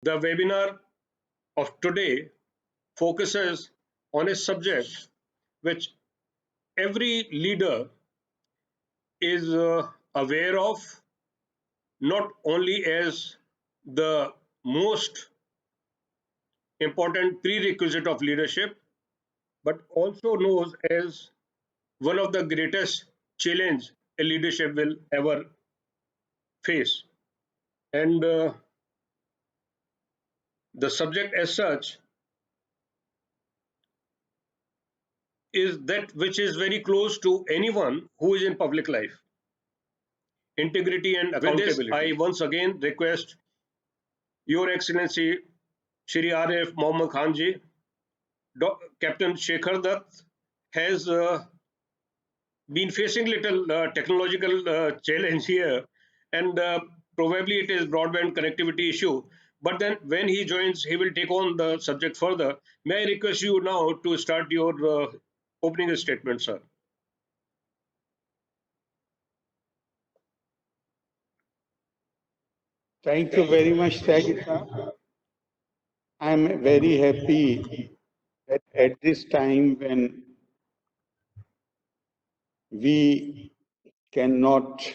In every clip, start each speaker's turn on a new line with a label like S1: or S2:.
S1: The webinar of today focuses on a subject which every leader is aware of, not only as the most important prerequisite of leadership, but also knows as one of the greatest challenge a leadership will ever face. And the subject as such is that which is very close to anyone who is in public life: integrity and accountability. With this, I once again request Your Excellency Shri R.F. Mohammad Khan ji, Captain Shekhar Dutt has been facing little technological challenge here, and probably it is broadband connectivity issue. But then when he joins, he will take on the subject further. May I request you now to start your opening statement, sir?
S2: Thank you very much, Sagita. I am very happy that at this time when we cannot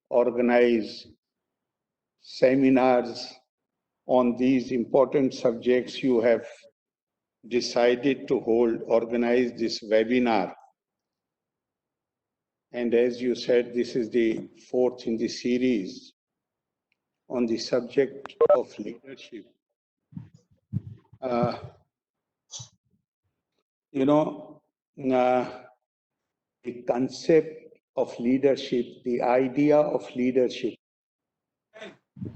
S2: organize seminars on these important subjects, you have decided to organize this webinar. And as you said, this is the fourth in the series on the subject of leadership. The concept of leadership, the idea of leadership,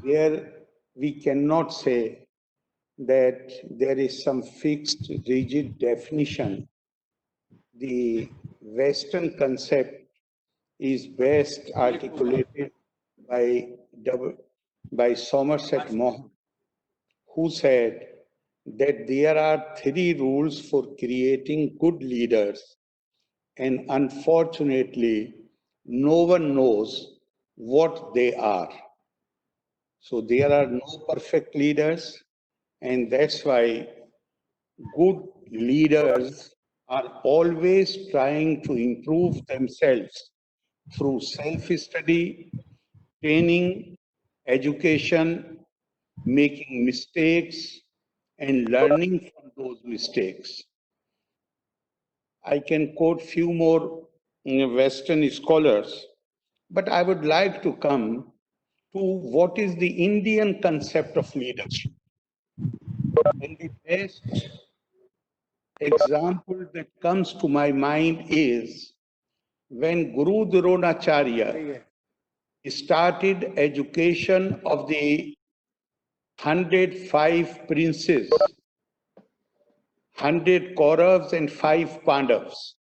S2: there we cannot say that there is some fixed, rigid definition. The Western concept is best articulated by Somerset Maugham, who said that there are 3 rules for creating good leaders, and unfortunately, no one knows what they are. So there are no perfect leaders, and that's why good leaders are always trying to improve themselves through self-study, training, education, making mistakes, and learning from those mistakes. I can quote few more Western scholars, but I would like to come to what is the Indian concept of leadership. And the best example that comes to my mind is when Guru Dronacharya started education of the 105 princes, 100 Kauravas and 5 Pandavas.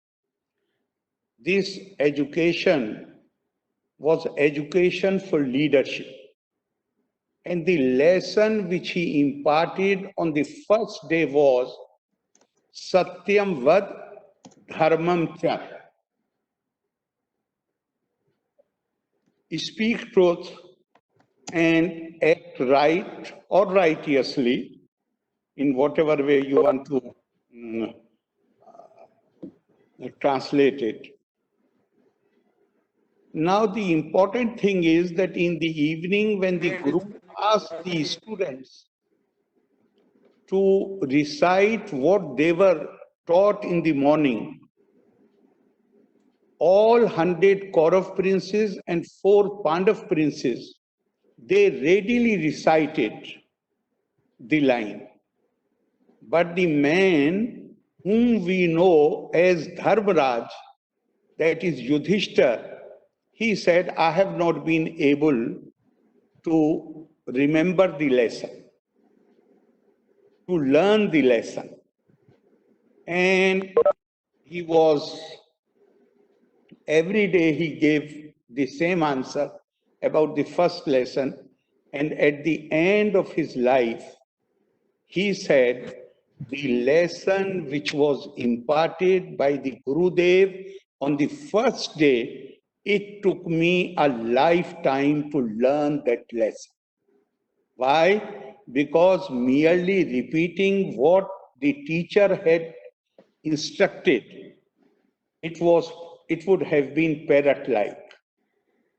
S2: This education was education for leadership. And the lesson which he imparted on the first day was Satyam Vad Dharmam Cha. Speak truth and act right or righteously in whatever way you want to translate it. Now the important thing is that in the evening when the Guru asked the students to recite what they were taught in the morning, all 100 Kaurav princes and 4 Pandav princes, they readily recited the line. But the man whom we know as Dharmaraj, that is Yudhishthir, he said, I have not been able to remember the lesson, to learn the lesson. And he was, every day he gave the same answer about the first lesson. And at the end of his life, he said, the lesson which was imparted by the Gurudev on the first day, it took me a lifetime to learn that lesson. Why? because merely repeating what the teacher had instructed, it would have been parrot-like.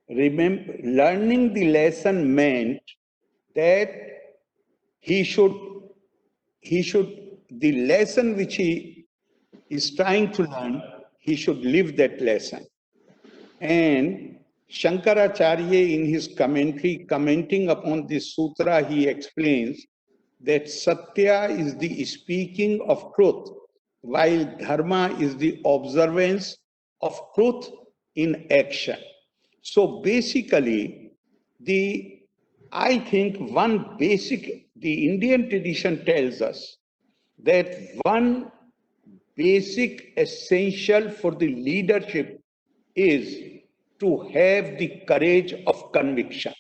S2: Remember, learning the lesson meant that he should the lesson which he is trying to learn, he should live that lesson. And Shankaracharya, in his commentary, commenting upon this sutra, he explains that Satya is the speaking of truth, while Dharma is the observance of truth in action. So basically, I think the Indian tradition tells us that one basic essential for the leadership is to have the courage of conviction,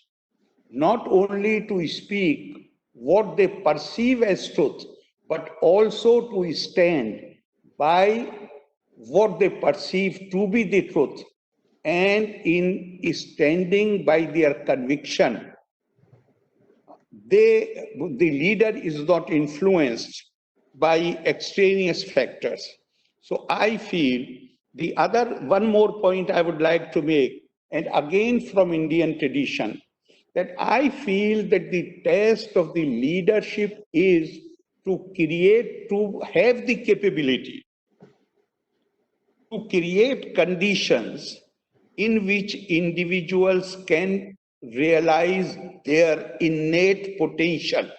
S2: not only to speak what they perceive as truth, but also to stand by what they perceive to be the truth. And in standing by their conviction, the leader is not influenced by extraneous factors. So I feel one more point I would like to make, and again from Indian tradition, that I feel that the test of the leadership is to have the capability to create conditions in which individuals can realize their innate potential.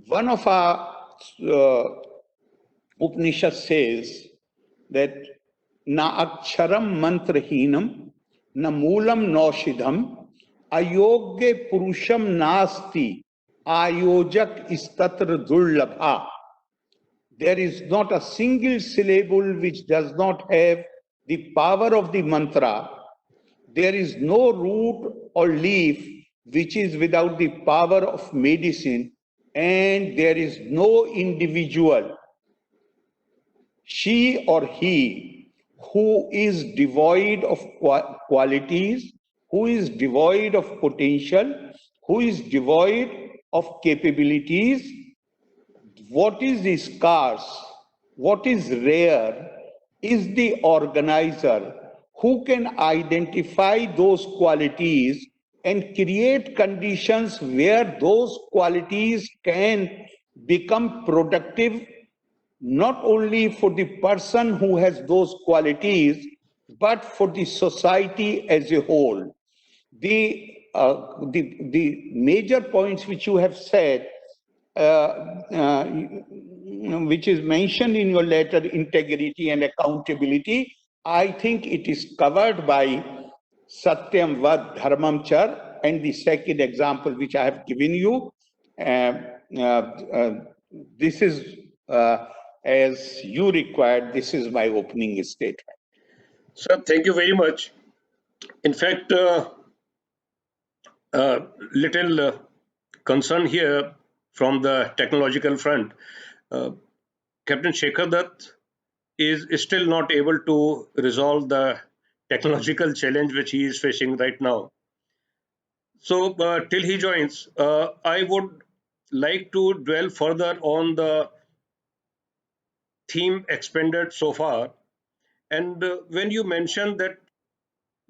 S2: One of our Upanishads says that na aksharam mantrahinam, na moolam noshidham, ayogya purusham nasti, ayojak istatra durlabha. There is not a single syllable which does not have the power of the mantra. There is no root or leaf which is without the power of medicine, and there is no individual, she or he, who is devoid of qualities, who is devoid of potential, who is devoid of capabilities. What is scarce, what is rare, is the organizer who can identify those qualities and create conditions where those qualities can become productive, not only for the person who has those qualities, but for the society as a whole. The major points which you have said, which is mentioned in your letter, integrity and accountability, I think it is covered by Satyam Vad Dharmam Char, and the second example which I have given you. This is as you required. This is my opening statement.
S1: Sir, thank you very much. In fact, little concern here from the technological front. Captain Shekhar Dutt is still not able to resolve the technological challenge which he is facing right now. So till he joins, I would like to dwell further on the theme expended so far. And when you mentioned that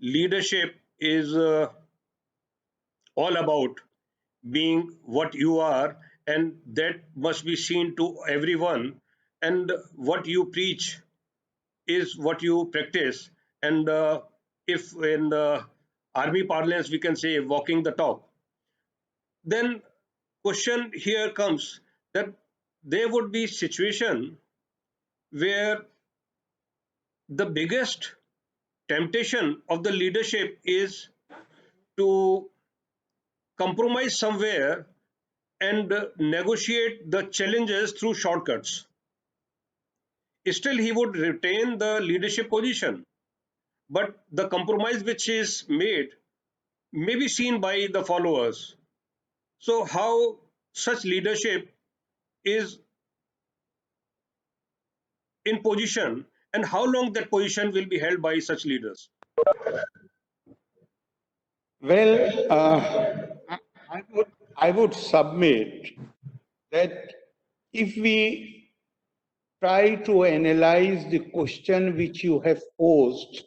S1: leadership is all about being what you are, and that must be seen to everyone, and what you preach is what you practice, and if in the army parlance we can say walking the talk, then question here comes that there would be situation where the biggest temptation of the leadership is to compromise somewhere and negotiate the challenges through shortcuts. Still, he would retain the leadership position, but the compromise which is made may be seen by the followers. So, how such leadership is in position, and how long that position will be held by such leaders?
S2: Well, I would submit that if we try to analyze the question which you have posed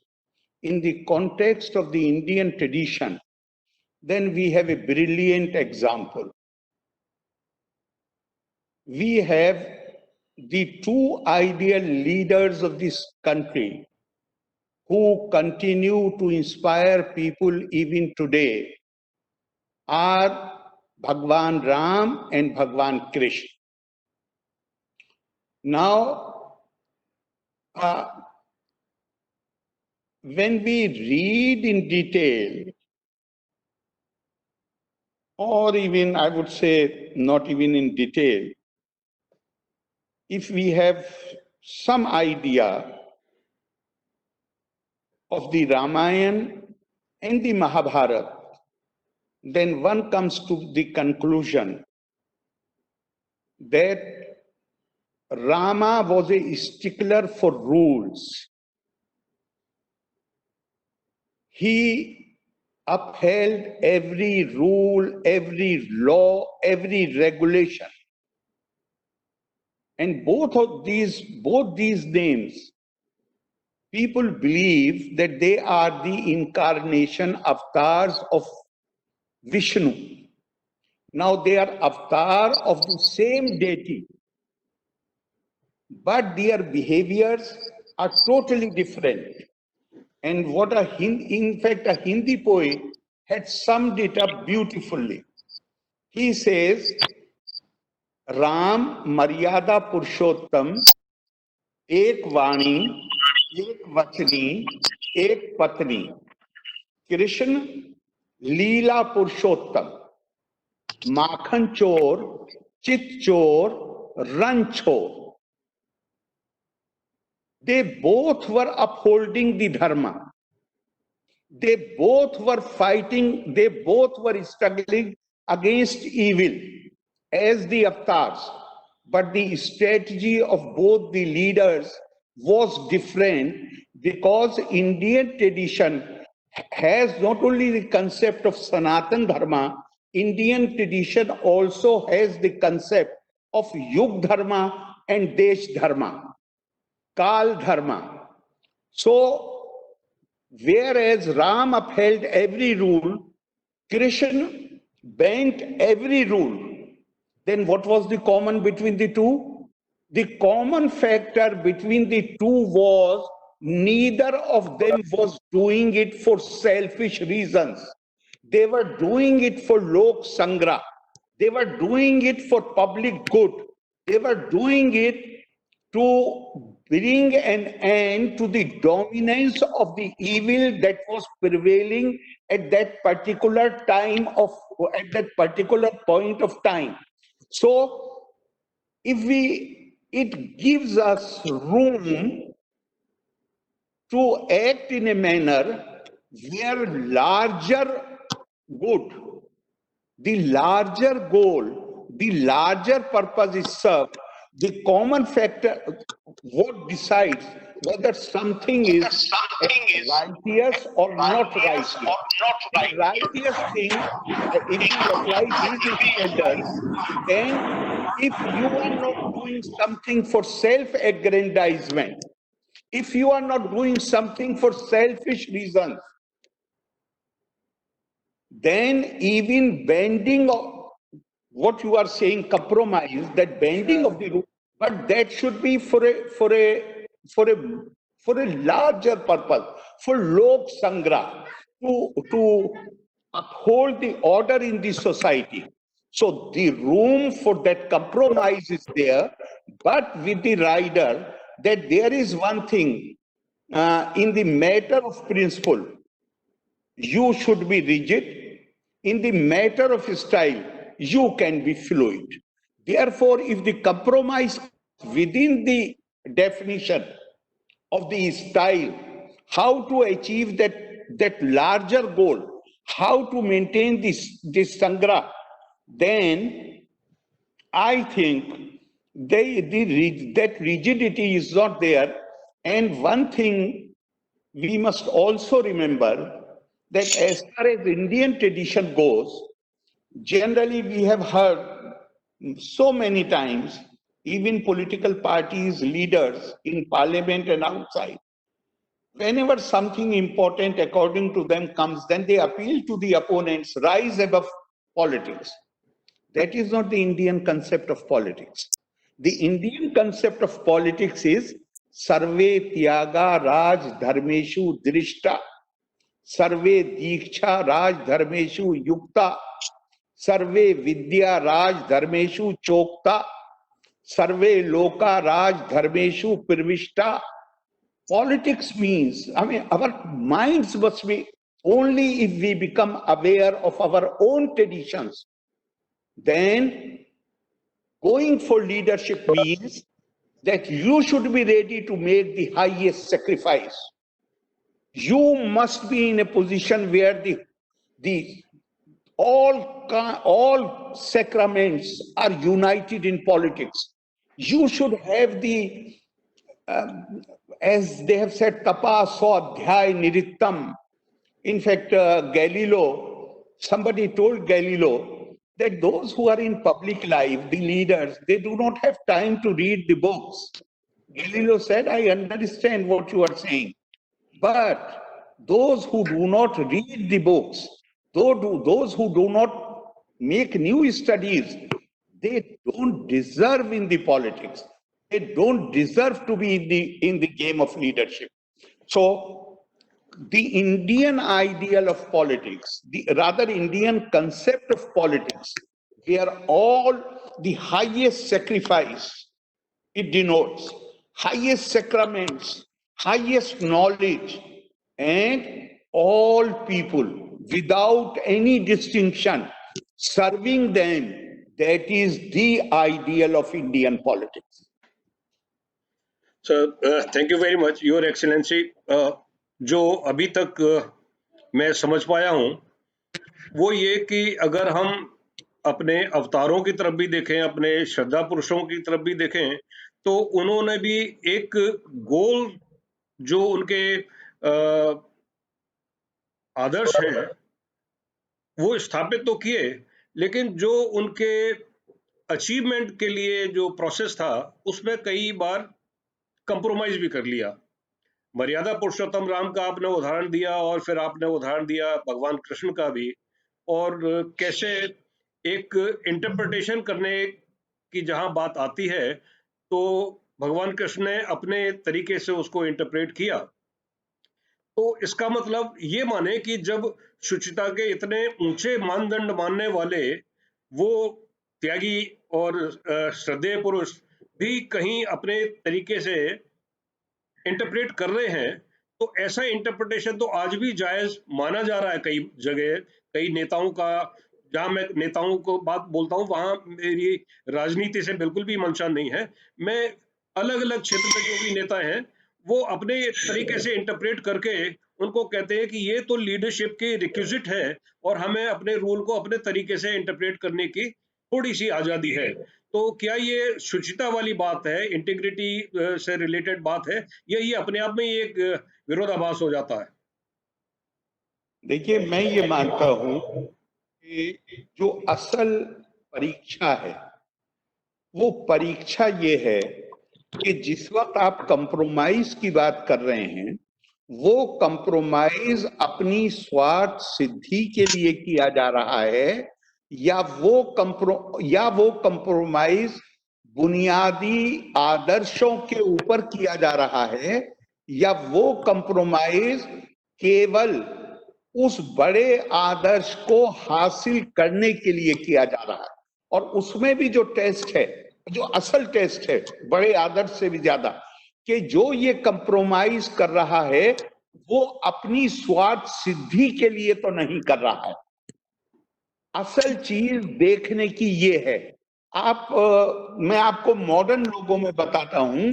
S2: in the context of the Indian tradition, then we have a brilliant example. We have the two ideal leaders of this country who continue to inspire people even today are Bhagwan Ram and Bhagwan Krishna. Now, when we read in detail, or even I would say not even in detail, if we have some idea of the Ramayana and the Mahabharata, then one comes to the conclusion that Rama was a stickler for rules. He upheld every rule, every law, every regulation. And both these names, people believe that they are the incarnation avatars of Vishnu. Now they are avatar of the same deity, but their behaviors are totally different. And what in fact, a Hindi poet had summed it up beautifully. He says, Ram Maryada Purushottam, Ek Vani, Ek Vachani, Ek Patni. Krishna Leela Purushottam, Makhan Chor, Chit Chor, Ran Chor. They both were upholding the dharma. They both were fighting, they both were struggling against evil as the avatars. But the strategy of both the leaders was different because Indian tradition has not only the concept of Sanatan Dharma, Indian tradition also has the concept of Yug Dharma and Desh Dharma, Kal Dharma. So, whereas Ram upheld every rule, Krishna bent every rule. Then what was the common between the two? The common factor between the two was neither of them was doing it for selfish reasons. They were doing it for Lok Sangra. They were doing it for public good. They were doing it to bring an end to the dominance of the evil that was prevailing at that particular time at that particular point of time. So it gives us room to act in a manner where larger good, the larger goal, the larger purpose is served. The common factor, what decides whether something is righteous or not righteous. The righteous thing, if you apply these standards, then if you are not doing something for self-aggrandizement, if you are not doing something for selfish reasons, then even bending of what you are saying, compromise, that bending of the rule, but that should be for a larger purpose, for Lok Sangra, to uphold the order in the society. So the room for that compromise is there, but with the rider that there is one thing in the matter of principle, you should be rigid. In the matter of style, you can be fluid. Therefore, if the compromise within the definition of the style, how to achieve that larger goal, how to maintain this sangra, then I think that rigidity is not there. And one thing we must also remember that as far as Indian tradition goes, Generally, we have heard so many times, even political parties, leaders in parliament and outside, whenever something important according to them comes, then they appeal to the opponents, rise above politics. That is not the Indian concept of politics. The Indian concept of politics is sarve tyaga raj dharmeshu drishta, sarve diksha raj dharmeshu yukta, सर्वे विद्या राज धर्मेशु चोक्ता, सर्वे लोका राज धर्मेशु प्रविष्टा. Politics means, I mean, our minds must be only if we become aware of our own traditions. Then going for leadership means that you should be ready to make the highest sacrifice. You must be in a position where the all sacraments are united in politics. You should have the, as they have said, tapa swadhyay nirittam. In fact, Galileo, somebody told Galileo that those who are in public life, the leaders, they do not have time to read the books. Galileo said, I understand what you are saying, but those who do not read the books, those who do not make new studies, they don't deserve in the politics. They don't deserve to be in the game of leadership. So the Indian ideal of politics, the rather Indian concept of politics, where all the highest sacrifice it denotes, highest sacraments, highest knowledge, and all people without any distinction, serving them, that is the ideal of Indian politics.
S1: So, thank you very much, Your Excellency. जो अभी तक मैं समझ पाया हूँ वो ये कि अगर हम अपने अवतारों की तरफ भी देखें, अपने श्रद्धा पुरुषों की तरफ भी देखें, तो उन्होंने भी एक गोल जो उनके आदर्श हैं वो स्थापित तो किए, लेकिन जो उनके अचीवमेंट के लिए जो प्रोसेस था उसमें कई बार कंप्रोमाइज भी कर लिया। मर्यादा पुरुषोत्तम राम का आपने उदाहरण दिया और फिर आपने उदाहरण दिया भगवान कृष्ण का भी, और कैसे एक इंटरप्रिटेशन करने की जहां बात आती है तो भगवान कृष्ण ने अपने तरीके से उसको इंटरप्रेट किया। तो इसका मतलब ये माने कि जब शुचिता के इतने ऊंचे मानदंड मानने वाले वो त्यागी और श्रद्धेय पुरुष भी कहीं अपने तरीके से इंटरप्रेट कर रहे हैं, तो ऐसा इंटरप्रिटेशन तो आज भी जायज माना जा रहा है कई जगह, कई नेताओं का। जहां मैं नेताओं को बात बोलता हूं वहां मेरी राजनीति से बिल्कुल भी मंशा नहीं है। मैं अलग अलग क्षेत्र में जो भी नेता हैं वो अपने तरीके से इंटरप्रेट करके उनको कहते हैं कि ये तो लीडरशिप की रिक्विजिट है और हमें अपने रूल को अपने तरीके से इंटरप्रेट करने की थोड़ी सी आजादी है। तो क्या ये शुचिता वाली बात है, इंटीग्रिटी से रिलेटेड बात है, या ये अपने आप में ही एक विरोधाभास हो जाता है?
S2: देखिए, मैं ये मानता हूं कि जो असल परीक्षा है वो परीक्षा ये है कि जिस वक्त आप कंप्रोमाइज की बात कर रहे हैं वो कंप्रोमाइज अपनी स्वार्थ सिद्धि के लिए किया जा रहा है या वो कंप्रोमाइज बुनियादी आदर्शों के ऊपर किया जा रहा है या वो कंप्रोमाइज केवल उस बड़े आदर्श को हासिल करने के लिए किया जा रहा है। और उसमें भी जो टेस्ट है, जो असल टेस्ट है बड़े आदर्श से भी ज्यादा, कि जो ये कंप्रोमाइज कर रहा है वो अपनी स्वार्थ सिद्धि के लिए तो नहीं कर रहा है। असल चीज देखने की ये है। मैं आपको मॉडर्न लोगों में बताता हूं,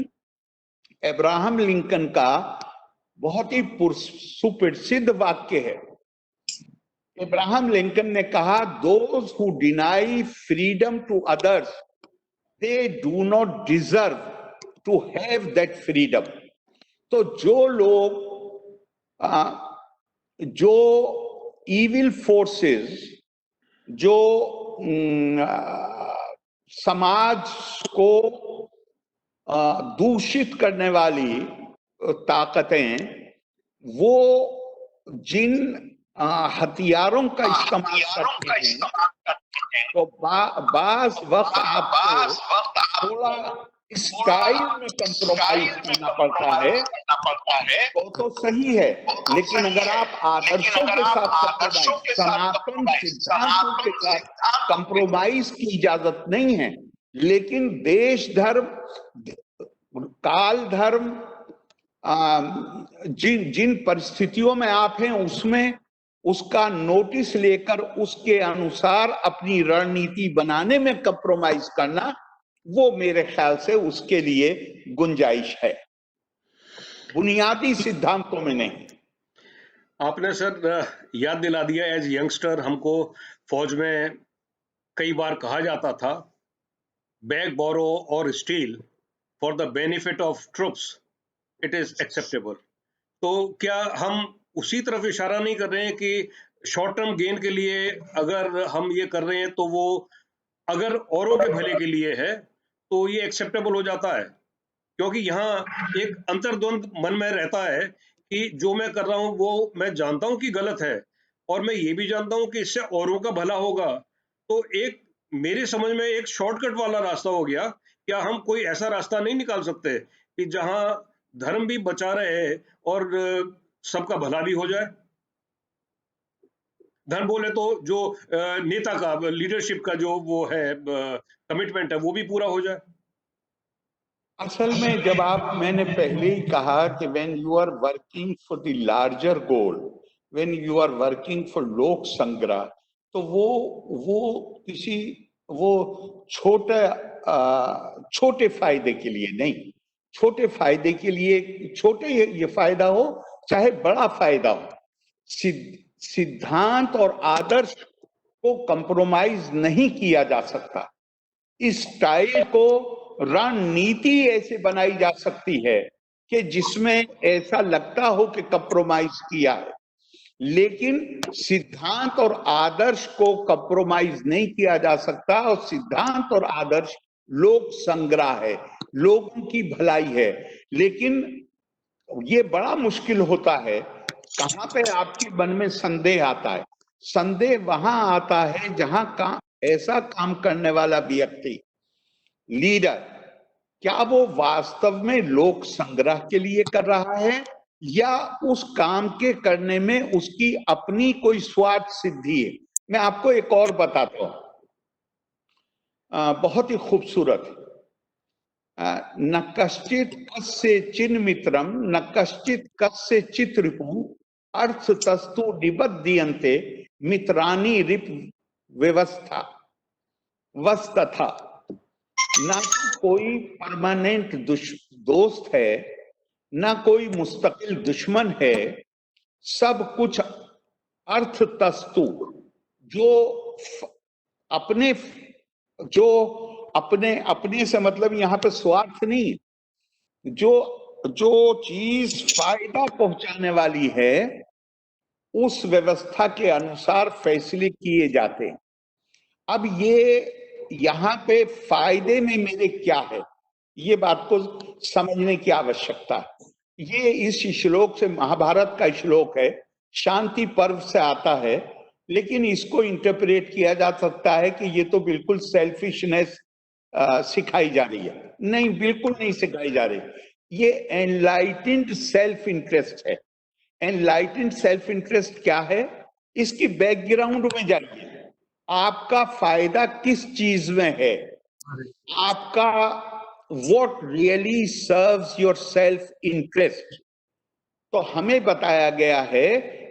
S2: अब्राहम लिंकन का बहुत ही सुप्रसिद्ध वाक्य है। अब्राहम लिंकन ने कहा, those who deny freedom to others they do not deserve to have that freedom. तो जो लोग जो इविल फोर्सेस जो समाज को दूषित करने वाली ताकतें, वो जिन हथियारों का इस्तेमाल करते हैं, तो बास वक्त आपको थोड़ा स्टाइल में कंप्रोमाइज करना पड़ता है, तो सही है। लेकिन अगर आप आदर्शों के साथ सनातन सिद्धांतों के साथ कंप्रोमाइज की इजाजत नहीं है। लेकिन देश धर्म, काल धर्म, जिन परिस्थितियों में आप हैं उसमें उसका नोटिस लेकर उसके अनुसार अपनी रणनीति बनाने में कंप्रोमाइज करना, वो मेरे ख्याल से उसके लिए गुंजाइश है, बुनियादी सिद्धांतों में नहीं।
S1: आपने सर याद दिला दिया, एज यंगस्टर हमको फौज में कई बार कहा जाता था, बैग बोरो और steel for the benefit of troops it is acceptable. तो क्या हम उसी तरफ इशारा नहीं कर रहे हैं कि शॉर्ट टर्म गेन के लिए अगर हम ये कर रहे हैं तो वो अगर औरों के भले के लिए है तो ये एक्सेप्टेबल हो जाता है? क्योंकि यहाँ एक अंतर्द्वंद मन में रहता है कि जो मैं कर रहा हूं वो मैं जानता हूं कि गलत है, और मैं ये भी जानता हूं कि इससे औरों का भला होगा। तो एक मेरी समझ में एक शॉर्टकट वाला रास्ता हो गया। क्या हम कोई ऐसा रास्ता नहीं निकाल सकते कि जहां धर्म भी बचा रहे और सबका भला भी हो जाए? धर्म बोले तो जो नेता का, लीडरशिप का जो वो है कमिटमेंट है, वो भी पूरा हो जाए।
S2: असल में जब मैंने पहले ही कहा कि when you are working for the larger goal, when you are working for लोक संग्रह, तो वो किसी वो छोटे फायदे के लिए नहीं, छोटे फायदे के लिए छोटे ये फायदा हो चाहे बड़ा फायदा हो, सिद्धांत और आदर्श को कंप्रोमाइज नहीं किया जा सकता। इस स्टाइल को रणनीति ऐसे बनाई जा सकती है कि जिसमें ऐसा लगता हो कि कंप्रोमाइज किया है, लेकिन सिद्धांत और आदर्श को कंप्रोमाइज नहीं किया जा सकता। और सिद्धांत और आदर्श लोक संग्रह है, लोगों की भलाई है। लेकिन ये बड़ा मुश्किल होता है, कहां पे आपके मन में संदेह आता है? संदेह वहां आता है जहां ऐसा काम करने वाला व्यक्ति, लीडर, क्या वो वास्तव में लोक संग्रह के लिए कर रहा है या उस काम के करने में उसकी अपनी कोई स्वार्थ सिद्धि है? मैं आपको एक और बताता हूं, बहुत ही खूबसूरत। न कश्चित कस्य चिन्ह मित्रम, न कश्चित कस्य चित रिपु, अर्थ तस्तु निबध्यन्ते मित्राणी रिप व्यवस्था वस्तथा। ना कोई परमानेंट दोस्त है, ना कोई मुस्तकिल दुश्मन है, सब कुछ अर्थ तस्तु, जो अपने अपने से मतलब यहां पे स्वार्थ नहीं, जो चीज फायदा पहुंचाने वाली है उस व्यवस्था के अनुसार फैसले किए जाते हैं। अब ये यहाँ पे फायदे में मेरे क्या है, ये बात को समझने की आवश्यकता है। ये इस श्लोक से, महाभारत का श्लोक है, शांति पर्व से आता है, लेकिन इसको इंटरप्रेट किया जा सकता है कि ये तो बिल्कुल सेल्फिशनेस सिखाई जा रही है। नहीं, बिल्कुल नहीं सिखाई जा रही, ये एनलाइटेंड सेल्फ इंटरेस्ट है। एनलाइटेंड सेल्फ इंटरेस्ट क्या है? इसकी बैकग्राउंड में जाइए, आपका फायदा किस चीज में है, आपका what really serves your self interest। तो हमें बताया गया है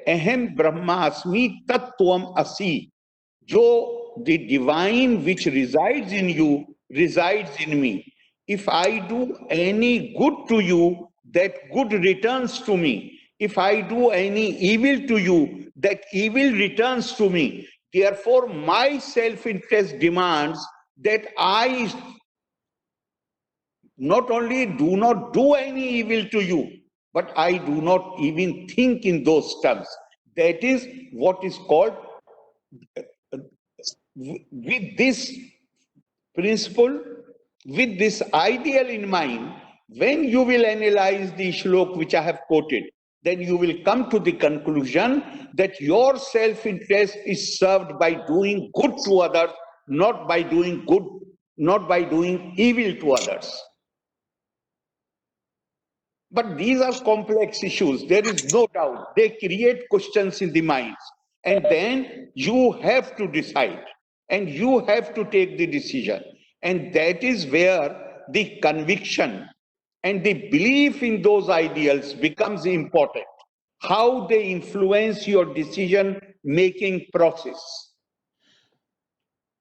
S2: अहम ब्रह्मास्मि तत्त्वम असि, जो the divine which resides in you resides in me। If I do any good to you, that good returns to me। If I do any evil to you, that evil returns to me। Therefore my self-interest demands that I not only do not do any evil to you, but I do not even think in those terms। That is what is called with this principle, with this ideal in mind, when you will analyze the shlok which I have quoted, then you will come to the conclusion that your self-interest is served by doing good to others, not by doing evil to others. But these are complex issues. There is no doubt. They create questions in the minds. And then you have to decide and you have to take the decision. And that is where the conviction and the belief in those ideals becomes important. How they influence your decision making process.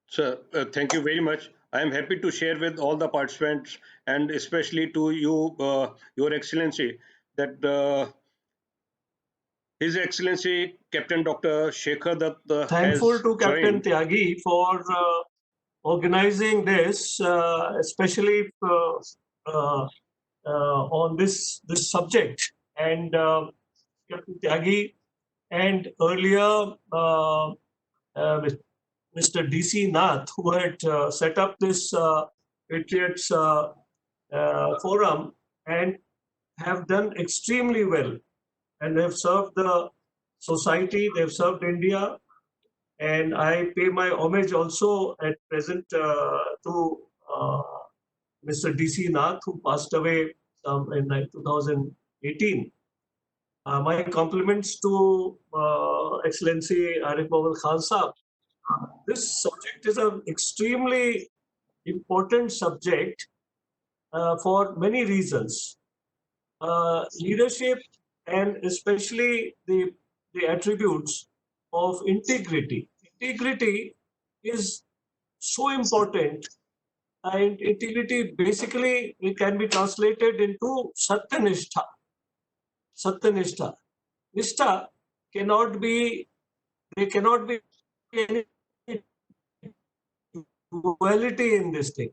S1: Sir, thank you very much. I am happy to share with all the participants and especially to you, Your Excellency, that His Excellency Captain Dr. Shekhar Dutt
S3: Thankful
S1: has
S3: to Captain
S1: joined.
S3: Tyagi for organizing this, especially on this subject. And Captain Tyagi and earlier Mr. DC Nath, who had set up this Patriots forum and have done extremely well. And they've served the society, they've served India. And I pay my homage also at present to Mr. DC Nath, who passed away in 2018. My compliments to Excellency Arif Mohammad Khan Saab. This subject is an extremely important subject for many reasons. Leadership and especially the attributes of integrity. Integrity is so important, and integrity basically it can be translated into Satyanishtha. Satyanishtha. Nishtha cannot be, there cannot be any duality in this thing.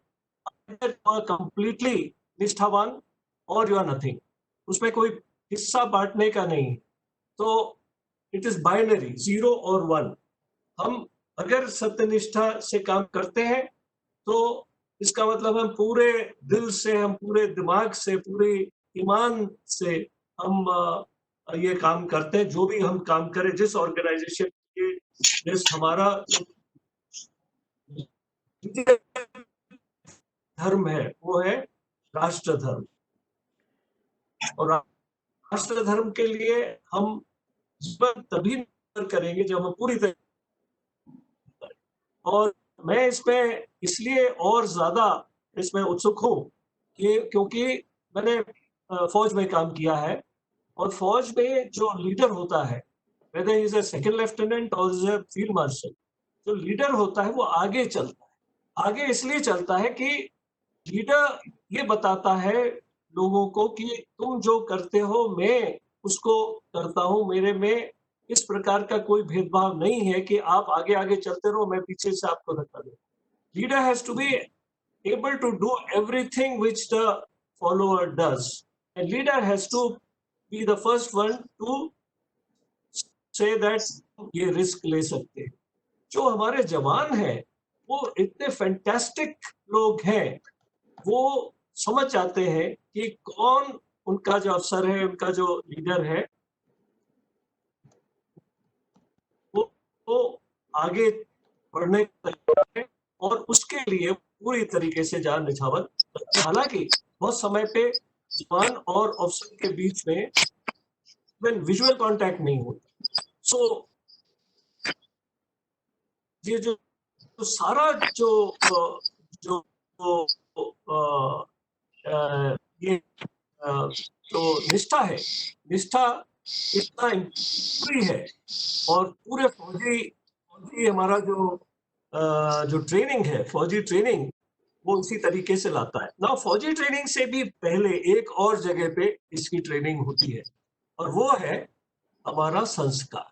S3: Either you are completely निष्ठावान or you are nothing. उसमें कोई हिस्सा बांटने का नहीं. तो it is binary, 0 or 1. हम अगर सत्यनिष्ठा से काम करते हैं तो इसका मतलब हम पूरे दिल से, हम पूरे दिमाग से, पूरे ईमान से हम ये काम करते हैं. जो भी हम काम करें, जिस ऑर्गेनाइजेशन के जिस हमारा धर्म है वो है राष्ट्र धर्म. और राष्ट्र धर्म के लिए हम जीवन तभी करेंगे जब हम पूरी तरह. और मैं इसमें इसलिए और ज्यादा इसमें उत्सुक हूँ कि क्योंकि मैंने फौज में काम किया है और फौज में जो लीडर होता है, whether he is a second lieutenant or is a field marshal, जो लीडर होता है वो आगे चलता है. आगे इसलिए चलता है कि लीडर ये बताता है लोगों को कि तुम जो करते हो मैं उसको करता हूँ, मेरे में इस प्रकार का कोई भेदभाव नहीं है कि आप आगे आगे चलते रहो, मैं पीछे से आपको धक्का दूं. Leader has to be able to do everything which the follower does, and leader has to be the first one to say that ये रिस्क ले सकते हैं. जो हमारे जवान हैं वो इतने फैंटास्टिक लोग हैं, वो समझ जाते हैं कि कौन उनका जो अफसर है, उनका जो लीडर है, वो आगे बढ़ने है और उसके लिए पूरी तरीके से जान निछावर. हालांकि बहुत समय पे जवान और अफसर के बीच में विजुअल कांटेक्ट नहीं होता. सो ये जो सारा जो ये जो निष्ठा है, निष्ठा इतना पूरी है. और पूरे फौजी हमारा जो ट्रेनिंग है, फौजी ट्रेनिंग वो इसी तरीके से लाता है ना. फौजी ट्रेनिंग से भी पहले एक और जगह पे इसकी ट्रेनिंग होती है और वो है हमारा संस्कार.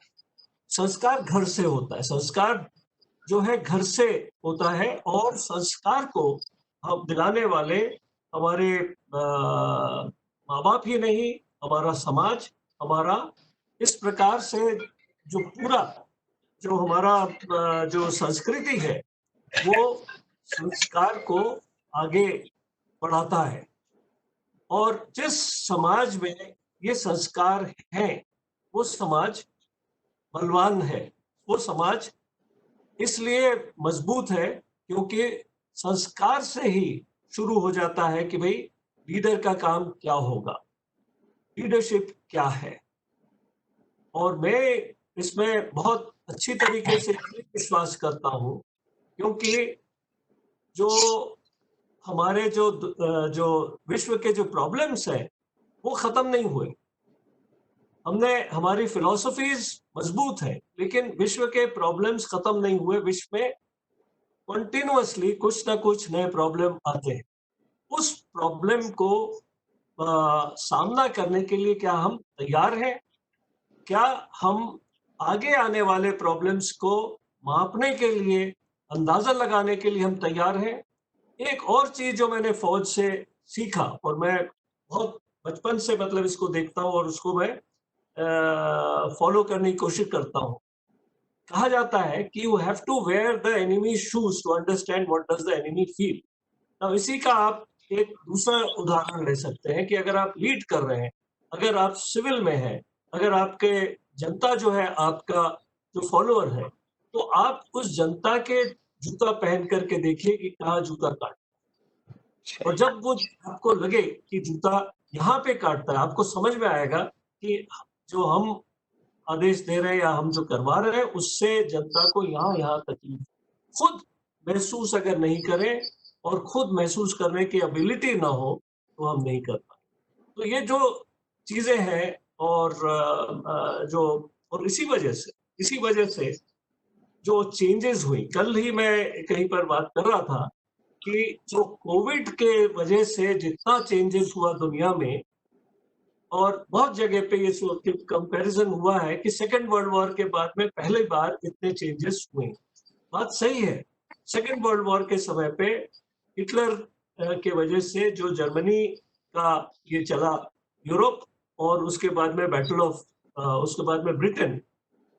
S3: संस्कार घर से होता है, संस्कार जो है घर से होता है और संस्कार को हम दिलाने वाले हमारे माँ बाप ही नहीं, हमारा समाज, हमारा इस प्रकार से जो पूरा जो हमारा जो संस्कृति है वो संस्कार को आगे बढ़ाता है, और जिस समाज में ये संस्कार हैं वो समाज बलवान है, वो समाज इसलिए मजबूत है क्योंकि संस्कार से ही शुरू हो जाता है कि भाई लीडर का काम क्या होगा, लीडरशिप क्या है। और मैं इसमें बहुत अच्छी तरीके से विश्वास करता हूँ क्योंकि जो हमारे जो विश्व के जो प्रॉब्लम्स हैं वो खत्म नहीं हुए। हमारी फिलॉसफीज मजबूत है लेकिन विश्व के प्रॉब्लम्स खत्म नहीं हुए। विश्व में कंटिन्यूअसली कुछ ना कुछ नए प्रॉब्लम आते हैं। उस प्रॉब्लम को सामना करने के लिए क्या हम तैयार हैं? क्या हम आगे आने वाले प्रॉब्लम्स को मापने के लिए, अंदाजा लगाने के लिए हम तैयार हैं? एक और चीज जो मैंने फौज से सीखा, और मैं बहुत बचपन से मतलब इसको देखता हूँ और उसको मैं फॉलो करने की कोशिश करता हूँ। कहा जाता है कि you have to wear the enemy shoes to understand what does the enemy feel. अब इसी का आप एक दूसरा उदाहरण ले सकते हैं कि अगर आप लीड कर रहे हैं, अगर आप सिविल में हैं, अगर आपके जनता जो है आपका जो फॉलोअर है, तो आप उस जनता के जूता पहन करके देखिए कि कहाँ जूता काट, और जब वो आपको लगे कि जूता यहाँ पे काटता है, आपको समझ में आएगा कि जो हम आदेश दे रहे हैं या हम जो करवा रहे हैं उससे जनता को यहाँ तकलीफ। खुद महसूस अगर नहीं करें और खुद महसूस करने की एबिलिटी ना हो तो हम नहीं कर पाए। तो ये जो चीजें हैं, और जो और इसी वजह से जो चेंजेस हुई, कल ही मैं कहीं पर बात कर रहा था कि जो कोविड के वजह से जितना चेंजेस हुआ दुनिया में, और बहुत जगह पे ये कंपैरिजन हुआ है कि सेकेंड वर्ल्ड वॉर के बाद में पहली बार इतने चेंजेस हुए। बात सही है। सेकेंड वर्ल्ड वॉर के समय पे हिटलर के वजह से जो जर्मनी का ये चला यूरोप, और उसके बाद में बैटल ऑफ उसके बाद में ब्रिटेन,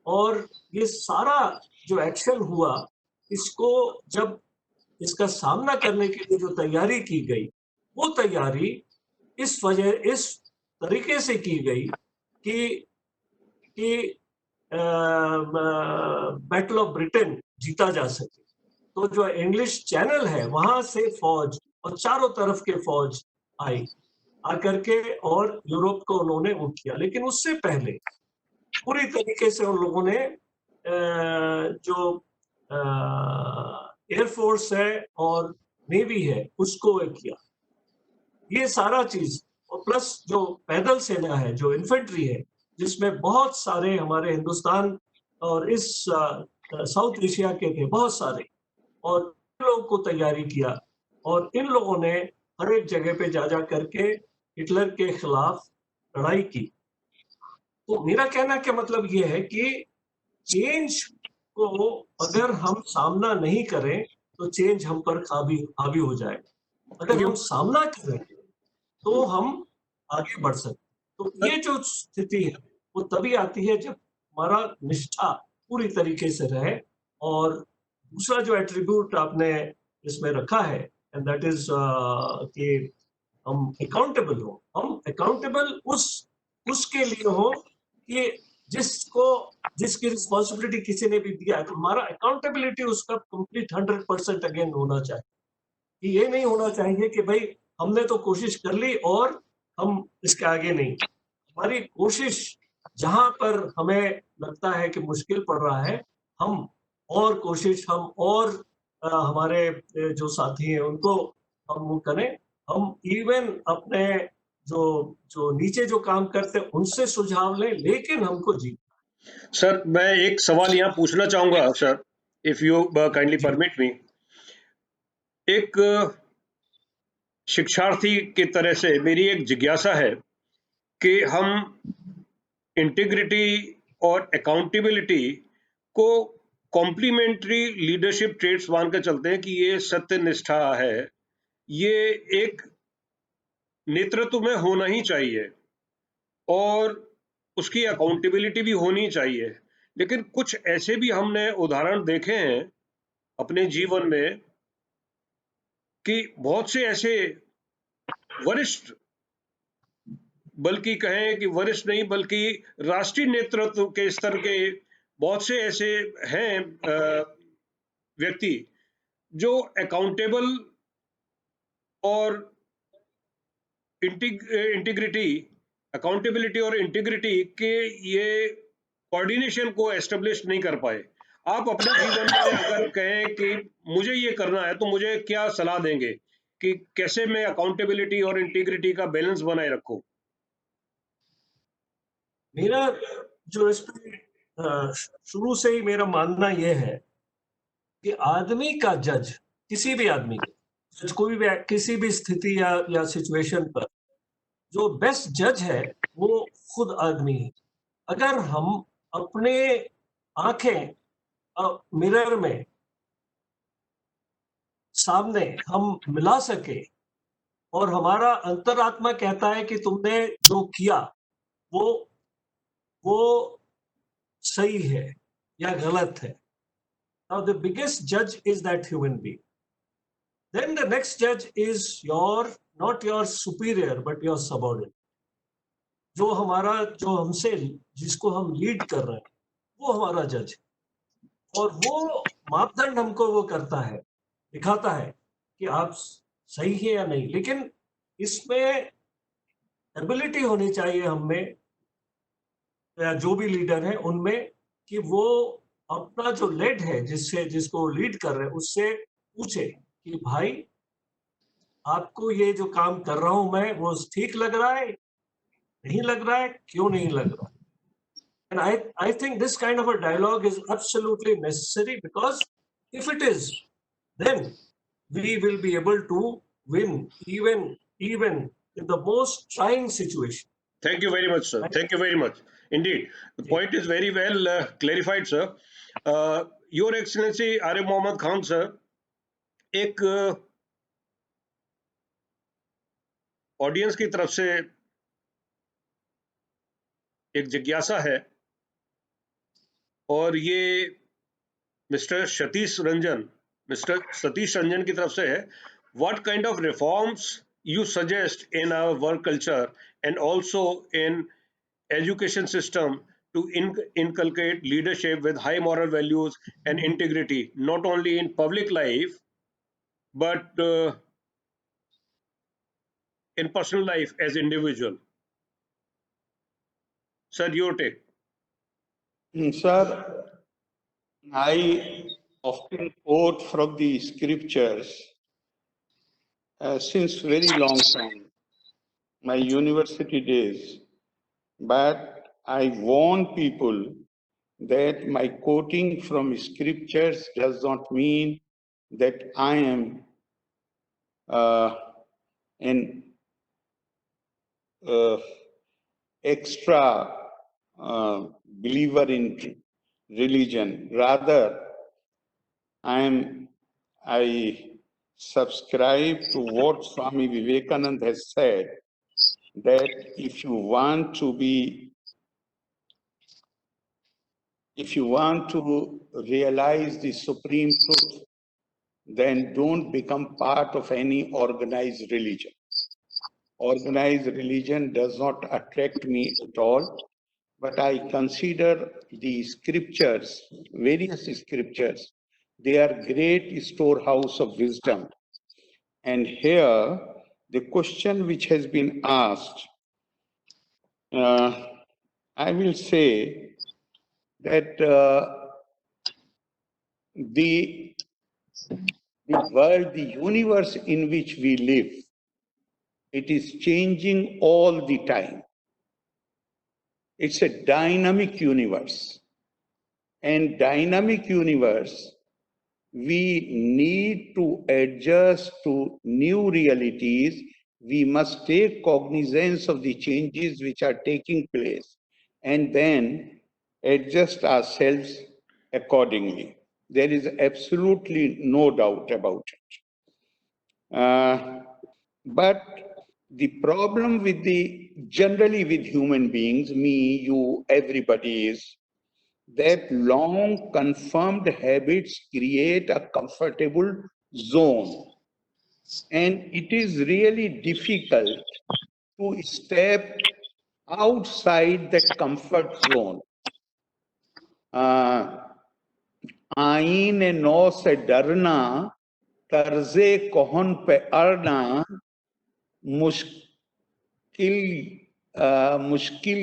S3: और ये सारा जो एक्शन हुआ, इसको जब इसका सामना करने के लिए जो तैयारी की गई, वो तैयारी इस तरीके से की गई कि बैटल ऑफ ब्रिटेन जीता जा सके। तो जो इंग्लिश चैनल है वहां से फौज और चारों तरफ के फौज आई आकर के, और यूरोप को उन्होंने वो किया। लेकिन उससे पहले पूरी तरीके से उन लोगों ने जो एयरफोर्स है और नेवी है उसको किया। ये सारा चीज, और प्लस जो पैदल सेना है, जो इन्फेंट्री है, जिसमें बहुत सारे हमारे हिंदुस्तान और इस साउथ एशिया के थे बहुत सारे, और इन लोगों को तैयारी किया, और इन लोगों ने हर एक जगह पे जा जा करके हिटलर के खिलाफ लड़ाई की। तो मेरा कहना क्या मतलब ये है कि चेंज को अगर हम सामना नहीं करें तो चेंज हम पर हावी हो जाएगा। अगर हम सामना करें तो हम आगे बढ़ सकते। तो ये जो स्थिति है वो तभी आती है जब हमारा निष्ठा पूरी तरीके से रहे। और दूसरा जो एट्रीब्यूट आपने इसमें रखा है, एंड दैट इज कि हम अकाउंटेबल हो। हम अकाउंटेबल उसके लिए हो कि जिसकी रिस्पॉन्सिबिलिटी किसी ने भी दिया है, तो हमारा अकाउंटेबिलिटी उसका कंप्लीट 100% अगेन होना चाहिए। कि ये नहीं होना चाहिए कि भाई हमने तो कोशिश कर ली और हम इसके आगे नहीं। हमारी कोशिश जहां पर हमें लगता है कि मुश्किल पड़ रहा है, हम और कोशिश, हम और हमारे जो साथी हैं उनको हम वो करें। हम इवन अपने जो जो नीचे जो काम करते हैं उनसे सुझाव लें, लेकिन हमको जी।
S1: सर, मैं एक सवाल यहाँ पूछना चाहूंगा सर, इफ यू काइंडली
S3: जी
S1: परमिट मी। एक शिक्षार्थी की तरह से मेरी एक जिज्ञासा है कि हम इंटीग्रिटी और अकाउंटेबिलिटी को कॉम्प्लीमेंट्री लीडरशिप ट्रेड्स मान कर चलते हैं कि ये सत्य निष्ठा है, ये एक नेतृत्व में होना ही चाहिए और उसकी अकाउंटेबिलिटी भी होनी चाहिए। लेकिन कुछ ऐसे भी हमने उदाहरण देखे हैं अपने जीवन में कि बहुत से ऐसे वरिष्ठ, बल्कि कहें कि वरिष्ठ नहीं बल्कि राष्ट्रीय नेतृत्व के स्तर के बहुत से ऐसे हैं व्यक्ति जो अकाउंटेबल और इंटीग्रिटी, अकाउंटेबिलिटी और इंटीग्रिटी के ये कोऑर्डिनेशन को एस्टेब्लिश नहीं कर पाए। आप अपने जीवन में अगर कहें कि मुझे ये करना है तो मुझे क्या सलाह देंगे कि कैसे मैं अकाउंटेबिलिटी और इंटीग्रिटी का बैलेंस बनाए रखूं?
S3: मेरा जो इस पे शुरू से ही मेरा मानना यह है कि आदमी का जज, किसी भी आदमी का जज, कोई भी किसी भी स्थिति या सिचुएशन पर जो बेस्ट जज है वो खुद आदमी है। अगर हम अपने आंखें मिरर में सामने हम मिला सके और हमारा अंतरात्मा कहता है कि तुमने जो किया वो सही है या गलत है। Now the biggest judge is that human being. Then the next judge is not your superior but your subordinate. जो हमसे, जिसको हम लीड कर रहे हैं, वो हमारा जज है। और वो मापदंड हमको वो करता है, दिखाता है कि आप सही है या नहीं। लेकिन इसमें एबिलिटी होनी चाहिए हम में या जो भी लीडर है उनमें कि वो अपना जो लेड है, जिसको लीड कर रहे हैं, उससे पूछे कि भाई आपको ये जो काम कर रहा हूं मैं वो ठीक लग रहा है, नहीं लग रहा है, क्यों नहीं लग रहा? And I think this kind of a dialogue is absolutely necessary, because if it is, then we will be able to win even in the most trying situation.
S1: Thank you very much, sir. Thank you very much. Indeed, the point is very well clarified, sir. Your Excellency Arif Mohammad Khan, sir, एक audience की तरफ से एक जिज्ञासा है, और ये mister Satish Ranjan की तरफ से है। What kind of reforms you suggest in our work culture and also in education system to inculcate leadership with high moral values and integrity, not only in public life but in personal life as individual? Sir, your take.
S2: Sir, I often quote from the scriptures since very long time, my university days, but I warn people that my quoting from scriptures does not mean that I am an extra believer in religion. Rather, I subscribe to what Swami Vivekananda has said, that if you want to realize the supreme truth, then don't become part of any organized religion. Organized religion does not attract me at all, but I consider the scriptures, various scriptures, they are great storehouse of wisdom. And here, the question which has been asked, I will say that the world, the universe in which we live, it is changing all the time. It's a dynamic universe. And dynamic universe, we need to adjust to new realities. We must take cognizance of the changes which are taking place and then adjust ourselves accordingly. There is absolutely no doubt about it. But the problem generally with human beings, me, you, everybody, is that long confirmed habits create a comfortable zone. And it is really difficult to step outside that comfort zone. आईन नौ से डरना, कर्जे Kohn पे अड़ना, मुश्किल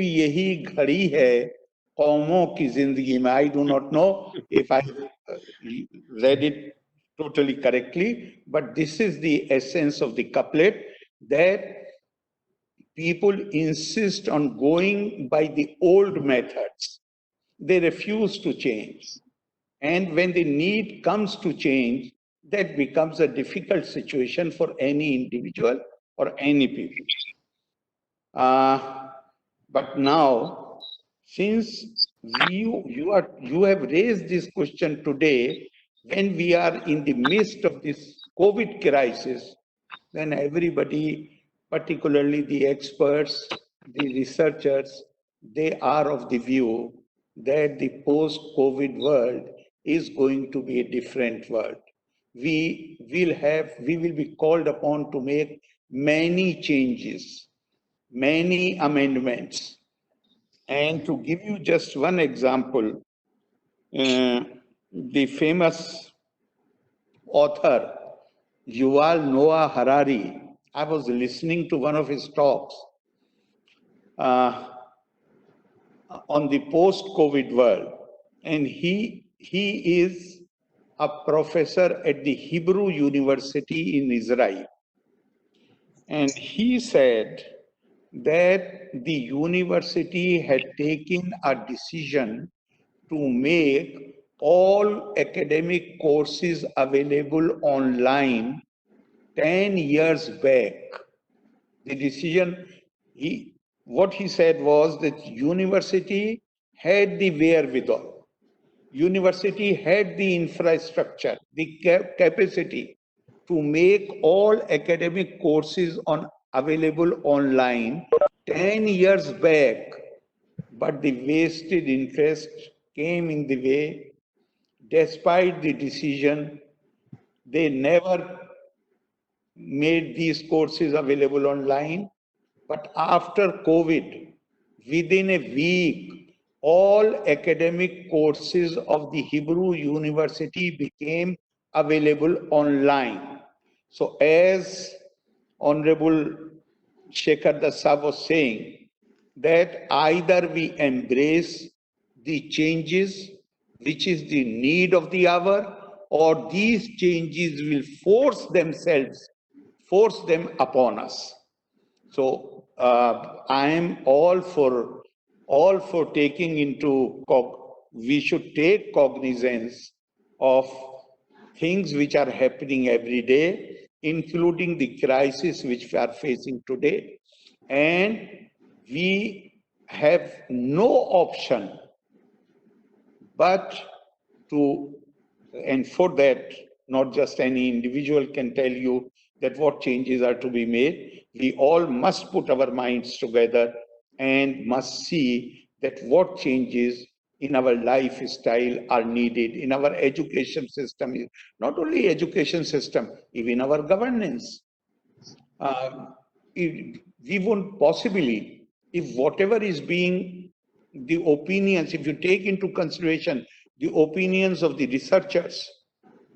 S2: यही घड़ी है कौमों की जिंदगी में. I do not know if I read it totally correctly, but this is the essence of the couplet, that people insist on going by the old methods. They refuse to change. And when the need comes to change, that becomes a difficult situation for any individual or any people. But now, since you have raised this question today, when we are in the midst of this COVID crisis, then everybody, particularly the experts, the researchers, they are of the view that the post-COVID world is going to be a different world. We will be called upon to make many changes, many amendments. And to give you just one example, the famous author Yuval Noah Harari, I was listening to one of his talks on the post-COVID world, and he is a professor at the Hebrew University in Israel. And he said that the university had taken a decision to make all academic courses available online 10 years back. The decision, what he said was that university had the wherewithal, university had the infrastructure, the capacity to make all academic courses available online 10 years back, but the vested interest came in the way. Despite the decision, they never made these courses available online. But after COVID, within a week, all academic courses of the Hebrew University became available online. So as Honorable Shekhar Dasa was saying, that either we embrace the changes, which is the need of the hour, or these changes will force them upon us. So I am all for taking we should take cognizance of things which are happening every day, including the crisis which we are facing today. And we have no option but to, and for that, not just any individual can tell you that what changes are to be made. We all must put our minds together and must see that what changes in our lifestyle are needed, in our education system, not only education system, even our governance. We won't possibly, if whatever is being the opinions, if you take into consideration the opinions of the researchers,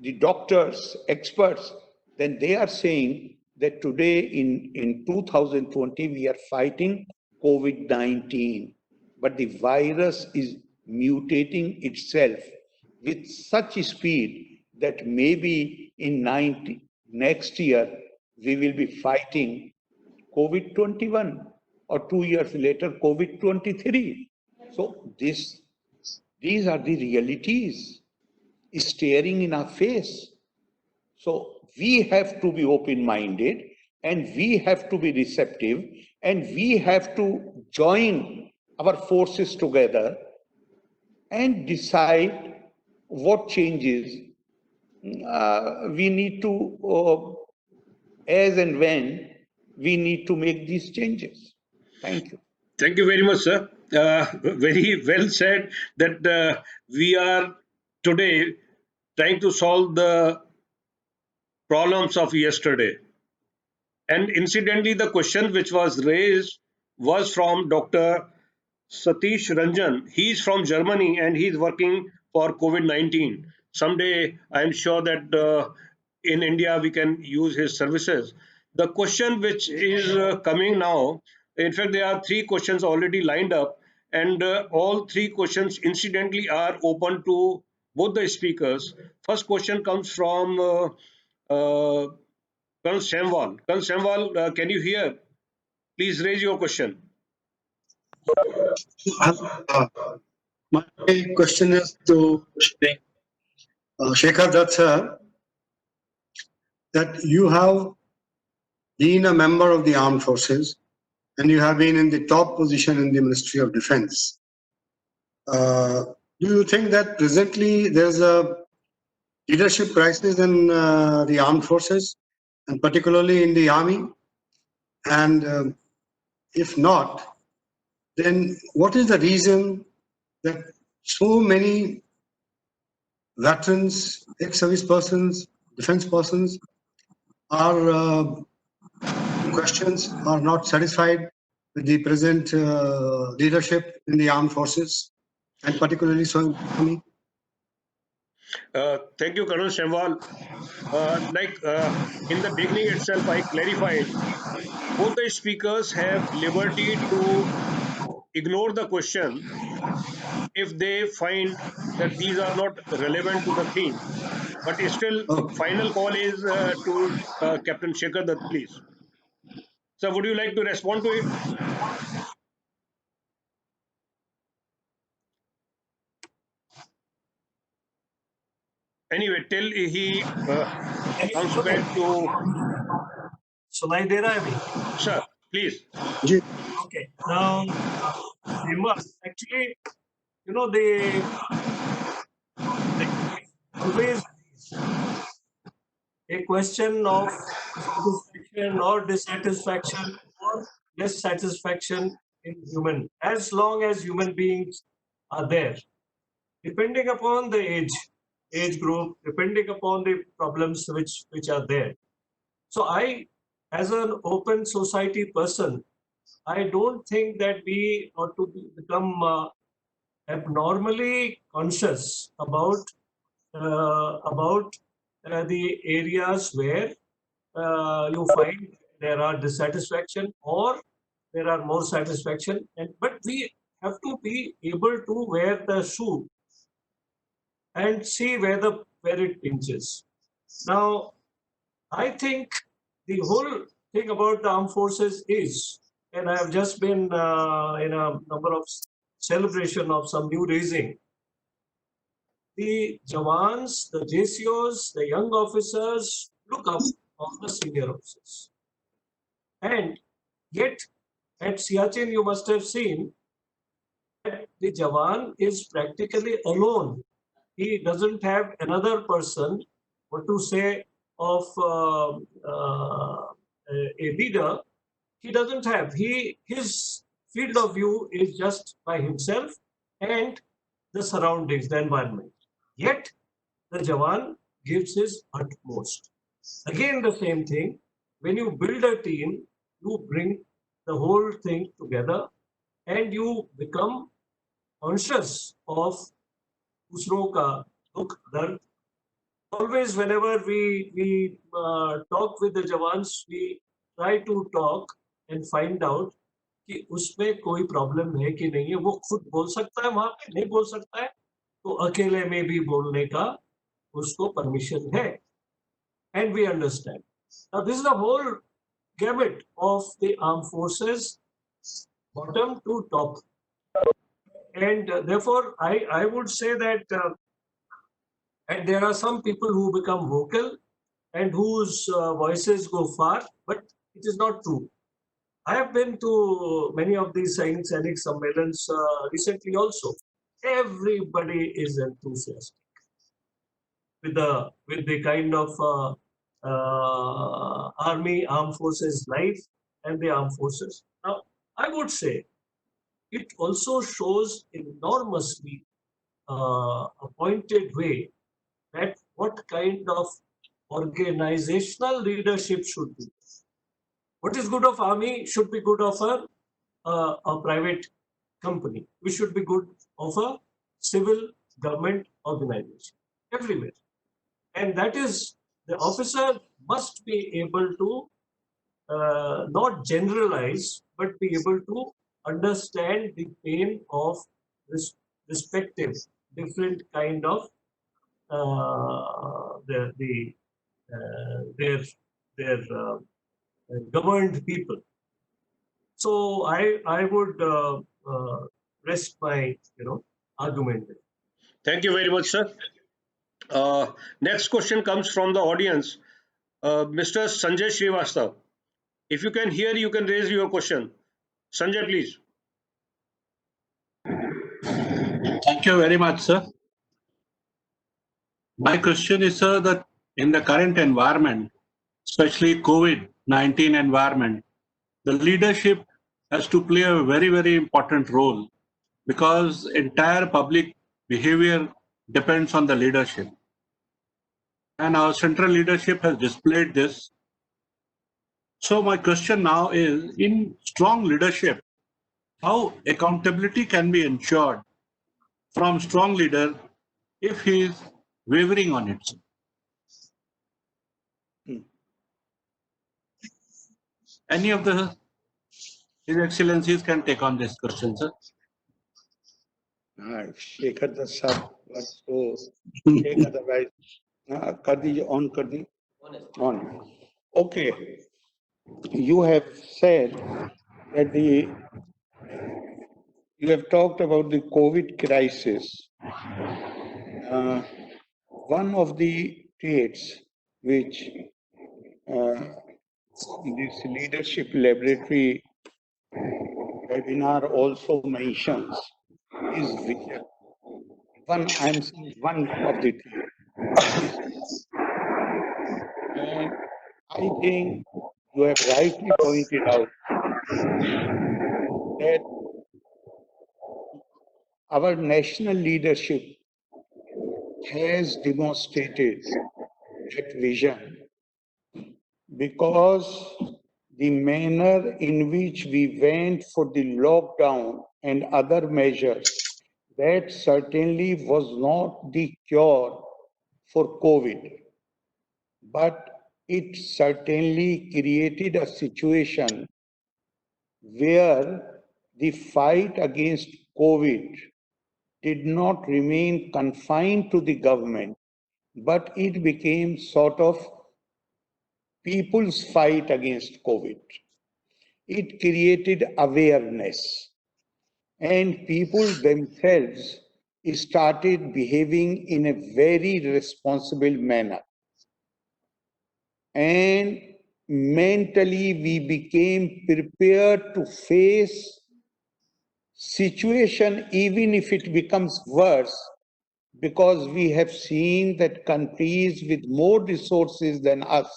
S2: the doctors, experts, then they are saying that today in 2020, we are fighting COVID-19, but the virus is mutating itself with such speed that maybe in next year, we will be fighting COVID-21 or 2 years later, COVID-23. So these are the realities staring in our face. So we have to be open-minded and we have to be receptive and we have to join our forces together and decide what changes we need to, as and when we need to make these changes. Thank you.
S1: Thank you very much, sir. Very well said that we are today trying to solve the problems of yesterday. And incidentally, the question which was raised was from Dr. Satish Ranjan. He's from Germany and he's working for COVID 19. Someday, I'm sure that in India we can use his services. The question which is coming now, in fact, there are three questions already lined up, and all three questions, incidentally, are open to both the speakers. First question comes from uh, Colonel Semwal. Colonel Semwal, can you hear? Please raise your question.
S4: Uh, my question is to Shekhar Dutt sir, that you have been a member of the armed forces and you have been in the top position in the Ministry of Defense. Do you think that presently there's a leadership crisis in the armed forces and particularly in the army? And if not, then what is the reason that so many veterans, ex-service persons, defense persons are questions are not satisfied with the present leadership in the armed forces, and particularly so in the army?
S1: Thank you, Colonel Semwal. In the beginning itself, I clarified both the speakers have liberty to ignore the question if they find that these are not relevant to the theme. But still,
S4: Okay.
S1: final call is to Captain Shekhar Dutt, please. So, would you like to respond to it? Anyway, till he comes back to.
S3: सुनाई दे रहा है अभी?
S1: Sir, please.
S3: Okay. Now, we must actually, you know, they always a question of satisfaction or dissatisfaction or dissatisfaction in human, as long as human beings are there, depending upon the age group, depending upon the problems which are there. So I, as an open society person, I don't think that we ought to become abnormally conscious about the areas where you find there are dissatisfaction or there are more satisfaction, but we have to be able to wear the shoe and see where it pinches. Now, I think the whole thing about the armed forces is, and I have just been in a number of celebration of some new raising. The Jawans, the JCOs, the young officers look up on the senior officers. And yet, at Siachen, you must have seen that the Jawan is practically alone. He doesn't have another person, what to say, of a leader. He doesn't have. His field of view is just by himself and the surroundings, the environment. Yet, the Jawan gives his utmost. Again, the same thing. When you build a team, you bring the whole thing together and you become conscious of दूसरों का दुख दर्द. Always, whenever we talk with the Jawans, we try to talk and find out कि उसमें कोई problem है कि नहीं है. वो खुद बोल सकता है, वहां पे नहीं बोल सकता है, तो अकेले में भी बोलने का उसको परमिशन है. And we understand. Now, this is the whole gamut of the armed forces, bottom to top. And therefore, I would say that and there are some people who become vocal and whose voices go far, but it is not true. I have been to many of these Sainik Sammelans recently also. Everybody is enthusiastic with the kind of army, armed forces life and the armed forces. Now, I would say it also shows enormously a pointed way that what kind of organizational leadership should be. What is good of army should be good of a private company. We should be good of a civil government organization everywhere. And that is, the officer must be able to not generalize, but be able to understand the pain of respective different kind of their governed people. So I would rest my argument there.
S1: Thank you very much, sir. Next question comes from the audience. Mr. Sanjay Srivastav. If you can hear, you can raise your question. Sanjay, please.
S5: Thank you very much, sir. My question is, sir, that in the current environment, especially COVID-19 environment, the leadership has to play a very, very important role because entire public behavior depends on the leadership. And our central leadership has displayed this. So my question now is, in strong leadership, how accountability can be ensured from strong leader if he is wavering on it? Any of His Excellencies can take on this question, sir.
S2: Shekhar Das sahab, so take otherwise. कर दीजिए, on कर दी. On. Okay. You have said that you have talked about the COVID crisis. One of the traits which this leadership laboratory webinar also mentions is vision. I'm saying one of the traits. And I think you have rightly pointed out that our national leadership has demonstrated that vision because the manner in which we went for the lockdown and other measures, that certainly was not the cure for COVID, but it certainly created a situation where the fight against COVID did not remain confined to the government, but it became sort of people's fight against COVID. It created awareness, and people themselves started behaving in a very responsible manner. And mentally, we became prepared to face situation even if it becomes worse, because we have seen that countries with more resources than us,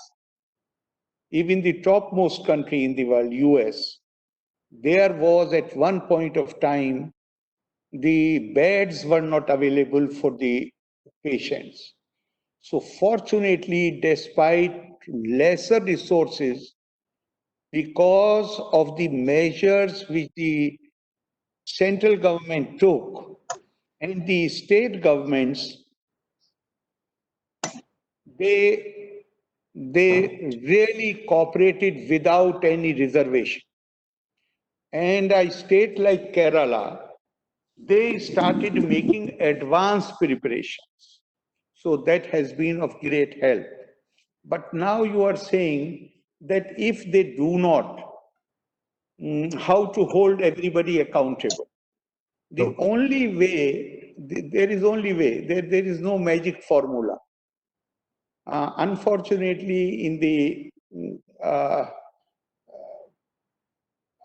S2: even the topmost country in the world, US, there was at one point of time, the beds were not available for the patients. So fortunately, despite lesser resources, because of the measures which the central government took and the state governments, they really cooperated without any reservation. And a state like Kerala, they started making advanced preparations. So that has been of great help. But now you are saying that if they do not, how to hold everybody accountable? The only way, there is only way, there is no magic formula. Unfortunately, in the,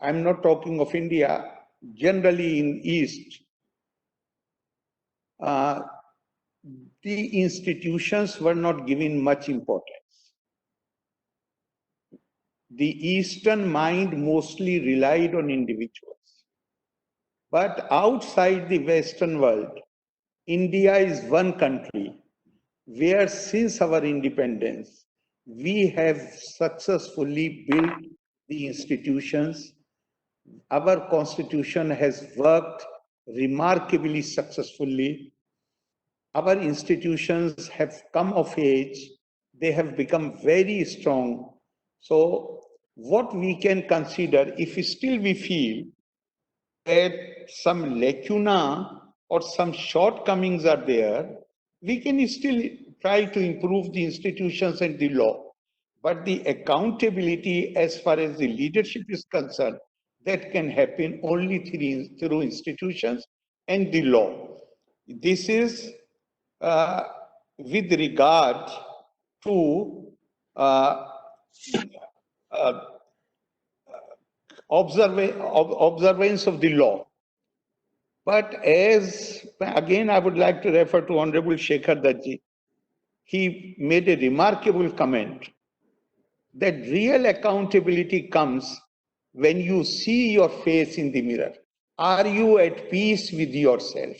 S2: I'm not talking of India, generally in East, the institutions were not given much importance. The Eastern mind mostly relied on individuals. But outside the Western world, India is one country where since our independence, we have successfully built the institutions. Our constitution has worked remarkably successfully. Our institutions have come of age. They have become very strong. So what we can consider, if still we feel that some lacuna or some shortcomings are there, we can still try to improve the institutions and the law. But the accountability as far as the leadership is concerned, that can happen only through institutions and the law. This is with regard to observance of the law. But as, again, I would like to refer to Honorable Shekhar Dattji. He made a remarkable comment that real accountability comes when you see your face in the mirror. Are you at peace with yourself?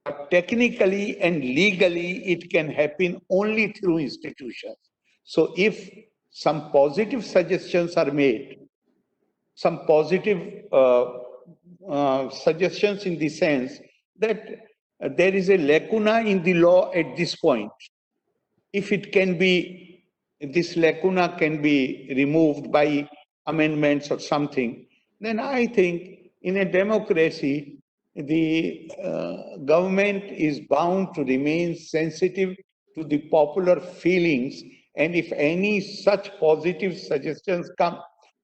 S2: But technically and legally, it can happen only through institutions. So if some positive suggestions are made, some positive suggestions in the sense that there is a lacuna in the law at this point. If it can be, this lacuna can be removed by amendments or something, then I think in a democracy, the government is bound to remain sensitive to the popular feelings. And if any such positive suggestions come,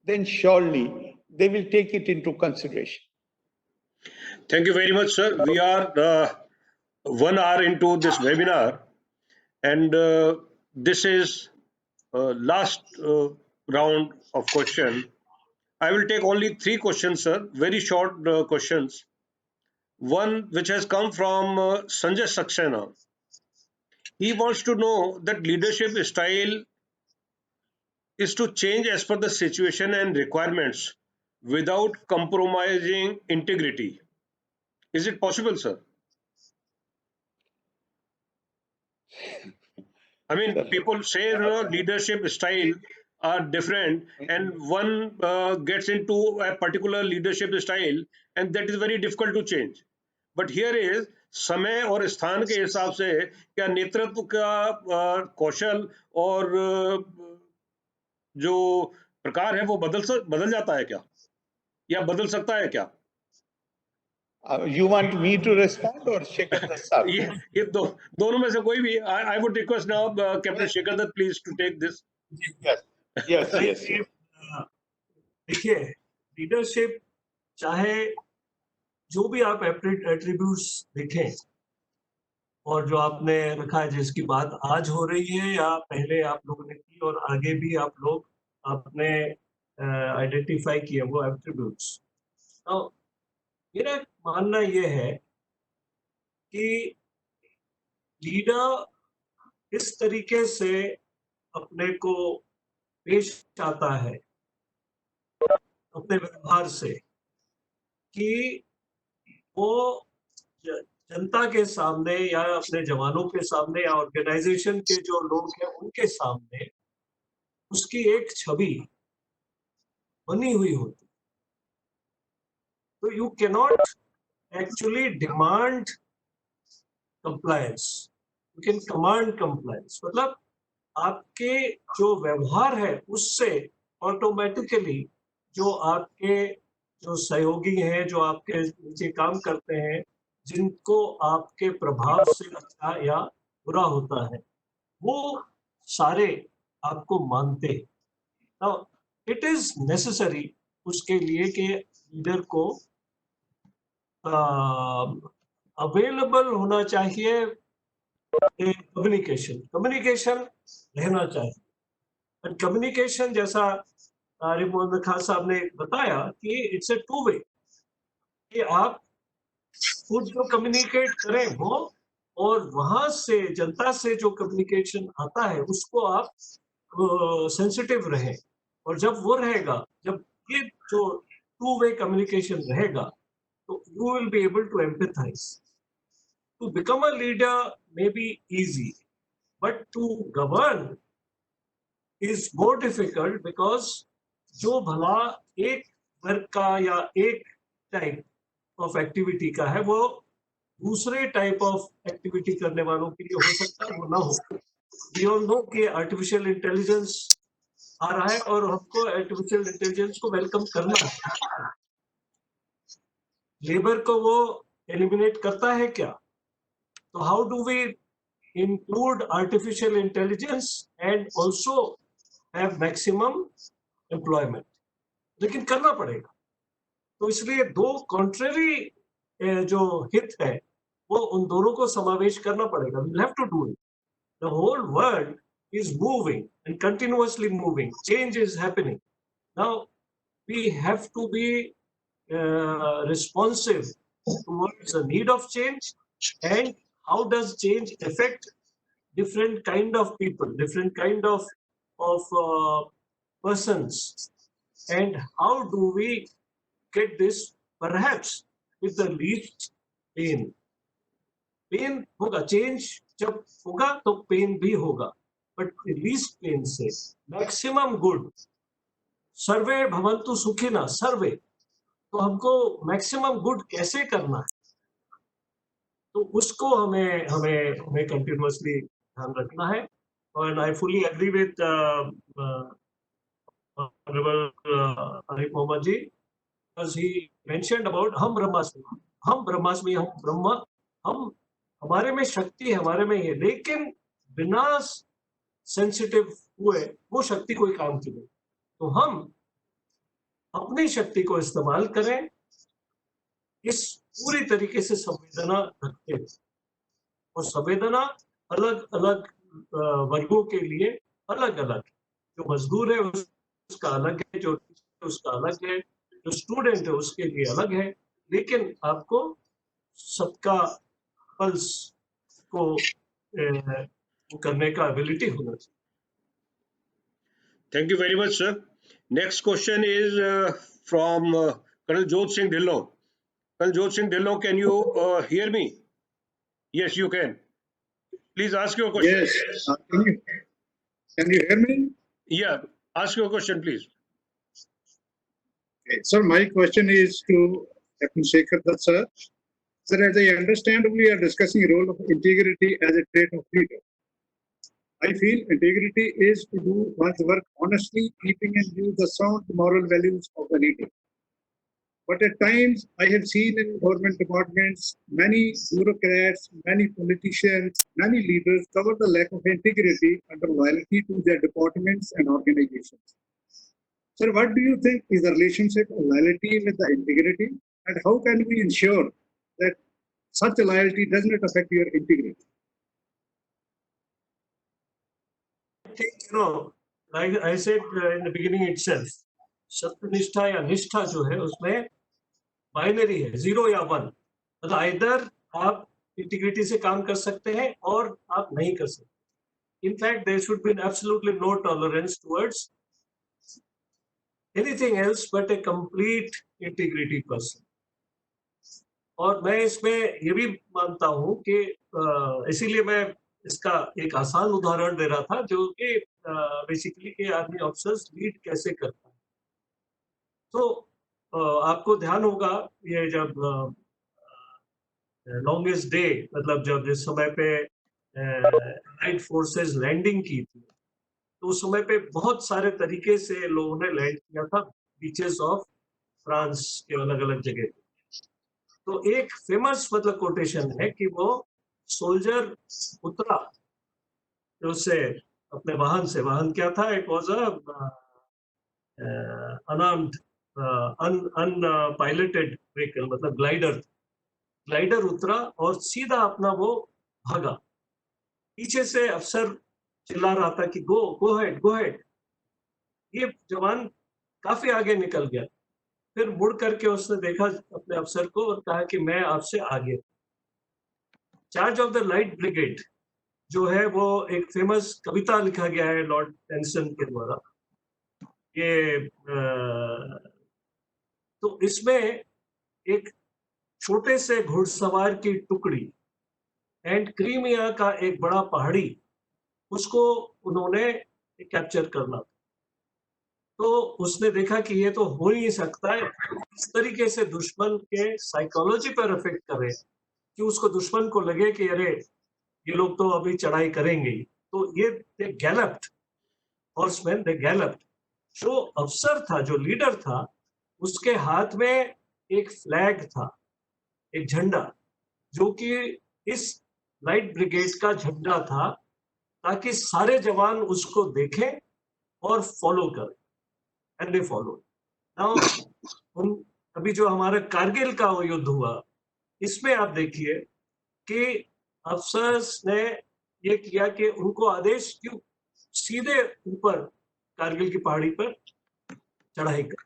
S2: then surely they will take it into consideration.
S1: Thank you very much, sir. We are 1 hour into this webinar, and this is last round of question. I will take only 3 questions, sir. Very short questions. One which has come from Sanjay Saxena. He wants to know that leadership style is to change as per the situation and requirements without compromising integrity. Is it possible, sir? I mean, people say, you know, leadership style are different, and one gets into a particular leadership style, and that is very difficult to change. But here is समय और स्थान के हिसाब से क्या नेतृत्व का कौशल और जो प्रकार है वो बदल जाता है क्या, या बदल सकता है क्या?
S2: You want me to respond or Shekhar Dutt sir?
S1: ये दोनों में से कोई भी. I would request now Captain Shekhar Dutt please to take this.
S2: Yes.
S3: देखिए, लीडरशिप चाहे जो भी आप एट्रीब्यूट्स देखें और जो आपने रखा है, जिसकी बात आज हो रही है या पहले आप लोगों ने की और आगे भी आप लोग आपने आइडेंटिफाई किए वो एट्रीब्यूट्स. तो मेरा मानना ये है कि लीडर इस तरीके से अपने को पेश आता है अपने व्यवहार से कि वो जनता के सामने या अपने जवानों के सामने या ऑर्गेनाइजेशन के जो लोग हैं उनके सामने उसकी एक छवि बनी हुई होती. तो you cannot actually demand compliance, you can command compliance. मतलब आपके जो व्यवहार है उससे ऑटोमेटिकली जो आपके जो सहयोगी हैं, जो आपके नीचे काम करते हैं, जिनको आपके प्रभाव से अच्छा या बुरा होता है, वो सारे आपको मानते हैं. नाउ इट इज नेसेसरी उसके लिए कि लीडर को अवेलेबल होना चाहिए, कम्युनिकेशन रहना चाहिए. बट कम्युनिकेशन जैसा आरिफ मोहम्मद खान साहब ने बताया कि इट्स ए टू वे, कि आप खुद जो कम्युनिकेट करें वो, और वहां से जनता से जो कम्युनिकेशन आता है उसको आप सेंसिटिव रहें. और जब वो रहेगा, जब ये जो टू वे कम्युनिकेशन रहेगा, you will be able to empathize. To become a leader may be easy, but to govern is more difficult because जो भला एक वर्ग का या एक टाइप ऑफ एक्टिविटी का है वो दूसरे टाइप ऑफ एक्टिविटी करने वालों के लिए हो सकता है वो ना हो. We all know कि आर्टिफिशियल इंटेलिजेंस आ रहा है और हमको आर्टिफिशियल इंटेलिजेंस को वेलकम करना है. लेबर को वो एलिमिनेट करता है क्या? तो how do we include artificial intelligence and also have maximum employment? लेकिन करना पड़ेगा. तो इसलिए दो कॉन्ट्रेरी जो हित है वो उन दोनों को समावेश करना पड़ेगा. We'll have to do it. The whole world is moving and continuously moving. Change is happening. Now we have to be responsive towards the need of change and how does change affect different kind of people, different kind of persons, and how do we get this perhaps with the least pain. Pain होगा, change जब होगा तो pain भी होगा, but the least pain से maximum good. सर्वे भवन्तु सुखिनः, सर्वे. तो हमको maximum good कैसे करना है? तो उसको हमें continuously ध्यान रखना है. And I fully agree with Honorable Arif Mohammed ji, as he mentioned about हम ब्रह्मास्मि, हम ब्रह्मास्मि, हम ब्रह्म, हम हमारे में शक्ति है, हमारे में है, लेकिन बिना सेंसिटिव हुए वो शक्ति कोई काम की नहीं. तो हम अपनी शक्ति को इस्तेमाल करें इस पूरी तरीके से संवेदना रखते हैं. और संवेदना अलग अलग वर्गों के लिए अलग अलग. जो मजदूर है उसका अलग है, जो उसका अलग है, जो स्टूडेंट है उसके लिए अलग है, लेकिन आपको सबका पल्स को करने का एबिलिटी होना चाहिए.
S1: Thank you very much, sir. Next question is from Colonel Jodh Singh Dhillon. Colonel Jodh Singh Dhillon, can you hear me? Yes, you can. Please ask your question.
S6: Yes. Can you hear me?
S1: Yeah, ask your question, please.
S6: Okay. Sir, my question is to Captain Shekhar Dutt, sir. Sir, as I understand, we are discussing role of integrity as a trait of leader. I feel integrity is to do one's work honestly, keeping in view the sound moral values of the leader. But at times, I have seen in government departments, many bureaucrats, many politicians, many leaders cover the lack of integrity under loyalty to their departments and organizations. Sir, what do you think is the relationship of loyalty with the integrity? And how can we ensure that such a loyalty does not affect your integrity?
S3: I think, like I said in the beginning itself, सत्यनिष्ठा या निष्ठा जो है उसमें binary है, 0 या 1. मतलब either आप इंटीग्रिटी से काम कर सकते हैं और आप नहीं कर सकते. In fact, there should be absolutely no tolerance towards anything else but a complete integrity person. और मैं इसमें ये भी मानता हूँ कि इसीलिए मैं इसका एक आसान उदाहरण दे रहा था जो कि बेसिकली कि आर्मी ऑफिसर्स लीड कैसे करता है. तो आपको ध्यान होगा ये जब लॉन्गेस्ट डे, मतलब जब जिस समय पे एलाइड फोर्सेस लैंडिंग की थी, तो उस समय पे बहुत सारे तरीके से लोगों ने लैंड किया था बीचेस ऑफ फ्रांस के अलग अलग जगह. तो एक फेमस मतलब कोटेशन है कि वो सोल्जर उतरा उससे अपने वाहन से. वाहन क्या था? इट वाज अनआर्म्ड अनपायलटेड व्हीकल, मतलब ग्लाइडर उतरा और सीधा अपना वो भागा. पीछे से अफसर चिल्ला रहा था कि गो हेड. ये जवान काफी आगे निकल गया. फिर मुड़ करके उसने देखा अपने अफसर को और कहा कि मैं आपसे आगे. Charge of the light brigade जो है वो एक फेमस कविता लिखा गया है लॉर्ड टेंसन के द्वारा. ये तो इसमें एक छोटे से घुड़सवार की टुकड़ी एंड क्रीमिया का एक बड़ा पहाड़ी, उसको उन्होंने कैप्चर करना। तो उसने देखा कि ये तो हो ही नहीं सकता है, इस तरीके से दुश्मन के साइकोलॉजी पर इफेक्ट करे कि उसको दुश्मन को लगे कि अरे ये लोग तो अभी चढ़ाई करेंगे ही। तो ये दे गैलप्ड, हॉर्समैन दे गैलप्ड। जो अफसर था, जो लीडर था, उसके हाथ में एक फ्लैग था, एक झंडा, जो कि इस लाइट ब्रिगेड का झंडा था, ताकि सारे जवान उसको देखें और फॉलो करें। And they follow. नाउ अभी जो हमारा कारगिल का वो युद्ध हुआ, इसमें आप देखिए कि अफसर्स ने ये किया कि उनको आदेश क्यों सीधे ऊपर कारगिल की पहाड़ी पर चढ़ाई कर।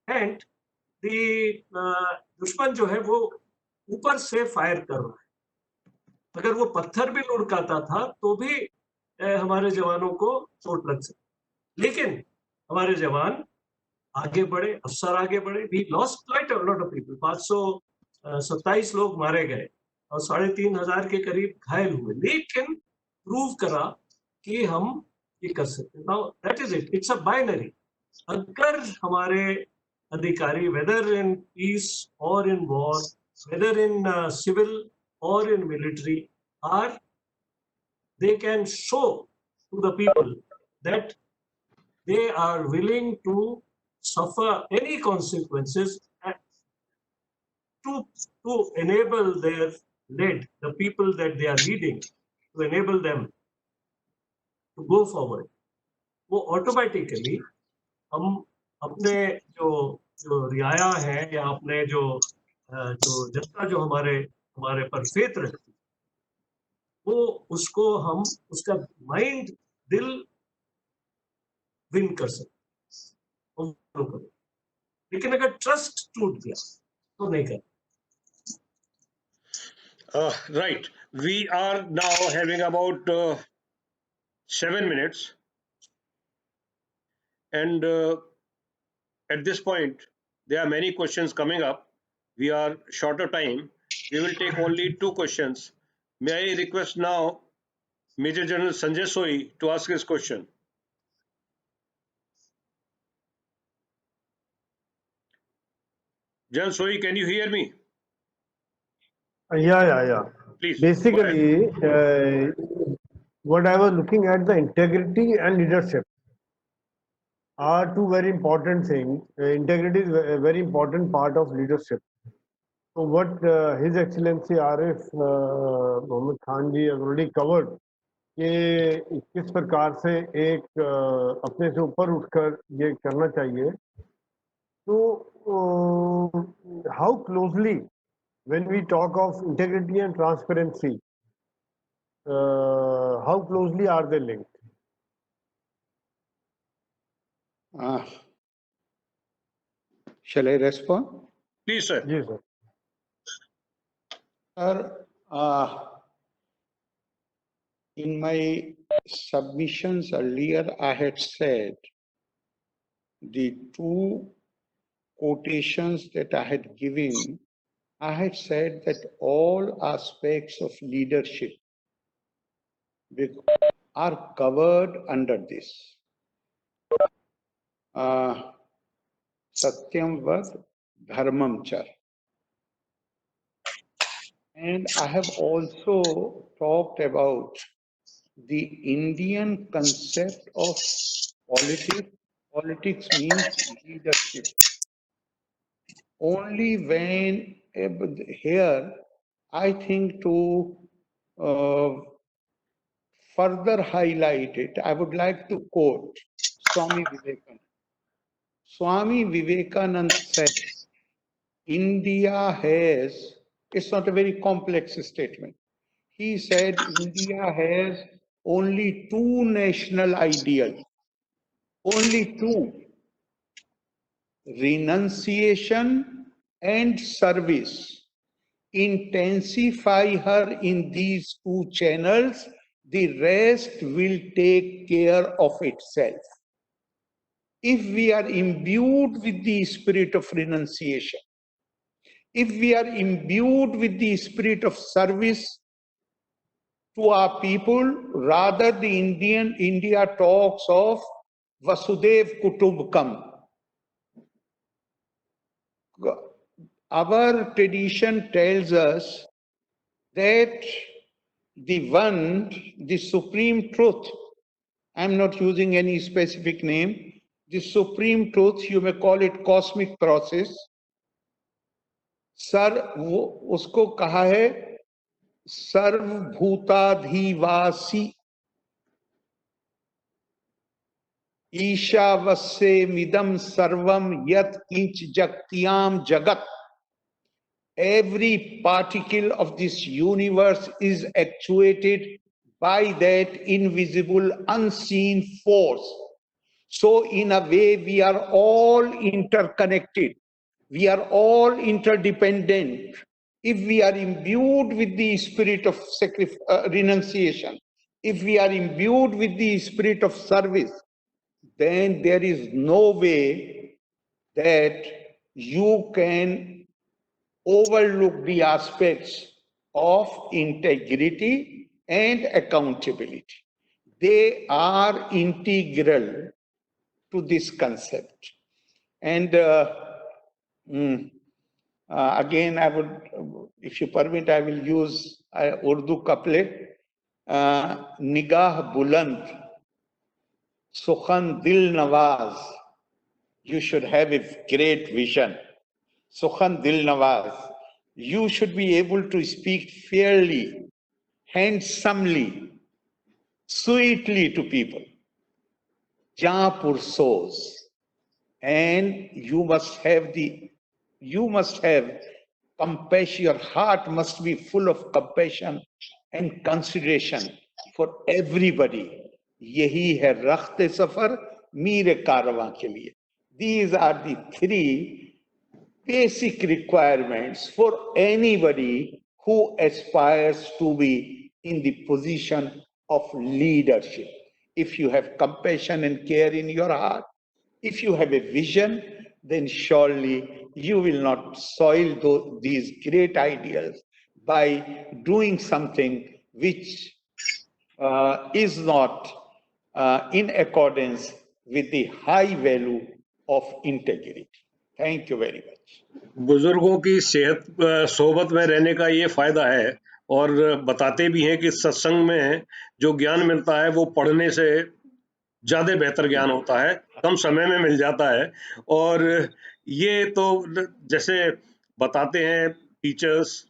S3: एंड दुश्मन जो है वो ऊपर से फायर कर रहा है। अगर वो पत्थर भी लुढ़काता था तो भी हमारे जवानों को चोट लग सकती। लेकिन हमारे जवान आगे बढ़े, अफसर आगे बढ़े। We lost quite a lot of people. 527 लोग मारे गए और 3500 के करीब घायल हुए, लेकिन प्रूव करा कि हम ये कर सकते हैं। Now that is it, it's a binary. अगर हमारे अधिकारी, वेदर इन पीस और in war, whether in civil और in military, are they can show to the people that they are willing to suffer any consequences to enable their lead, the people that they are leading, to enable them to go forward. वो automatically हम अपने जो जो रियाया है या अपने जो जनता जो हमारे हमारे पर फेथ रखती, वो उसको हम उसका माइंड, दिल विन कर सकते। लेकिन अगर ट्रस्ट टूट गया तो नहीं कर।
S1: Right. We are now having about 7 minutes. And at this point, there are many questions coming up. We are short of time. We will take only 2 questions. May I request now Major General Sanjay Soi to ask his question. General Soi, can you hear me?
S7: Yeah.
S1: Please.
S7: Basically, what I was looking at, the integrity and leadership are two very important things. Integrity is a very important part of leadership. So what His Excellency Arif Mohammed Khan ji has already covered, कि किस प्रकार से एक अपने से ऊपर उठकर ये करना चाहिए। तो how closely, when we talk of integrity and transparency, how closely are they linked?
S2: Shall I respond?
S1: Please, sir.
S7: Yes, sir.
S2: Sir, in my submissions earlier, I had said the two quotations that I had given, I had said that all aspects of leadership are covered under this. Satyam vad dharmam char. And I have also talked about the Indian concept of politics. Politics means leadership. Only when here, I think to further highlight it, I would like to quote Swami Vivekananda. Swami Vivekananda said, India has, it's not a very complex statement. He said India has only two national ideals, only two, renunciation and service. Intensify her in these two channels, the rest will take care of itself. If we are imbued with the spirit of renunciation, if we are imbued with the spirit of service to our people, rather the India talks of Vasudev Kutubkam. Our tradition tells us that the supreme truth, I'm not using any specific name, the supreme truth, you may call it cosmic process, उसको कहा है सर्वभूताधिवासी ईशावस्य मिदम सर्वम यत् किंच जगत्याम जगत. Every particle of this universe is actuated by that invisible, unseen force. So in a way, we are all interconnected. We are all interdependent. If we are imbued with the spirit of renunciation, if we are imbued with the spirit of service, then there is no way that you can overlook the aspects of integrity and accountability. They are integral to this concept. And again, I would, if you permit, I will use Urdu couplet. Nigah buland, sukhan dil nawaz. You should have a great vision. Sukhan dil nawaz. You should be able to speak fairly, handsomely, sweetly to people. Jaapur soz. And you must have compassion. Your heart must be full of compassion and consideration for everybody. Yahi hai rakhte safar, mere karwan ke liye. These are the three basic requirements for anybody who aspires to be in the position of leadership. If you have compassion and care in your heart, if you have a vision, then surely you will not soil these great ideals by doing something which is not in accordance with the high value of integrity. Thank you very much.
S1: बुजुर्गों की सेहत सोबत में रहने का ये फायदा है, और बताते भी हैं कि सत्संग में जो ज्ञान मिलता है वो पढ़ने से ज्यादा बेहतर ज्ञान होता है, कम समय में मिल जाता है. और ये तो जैसे बताते हैं टीचर्स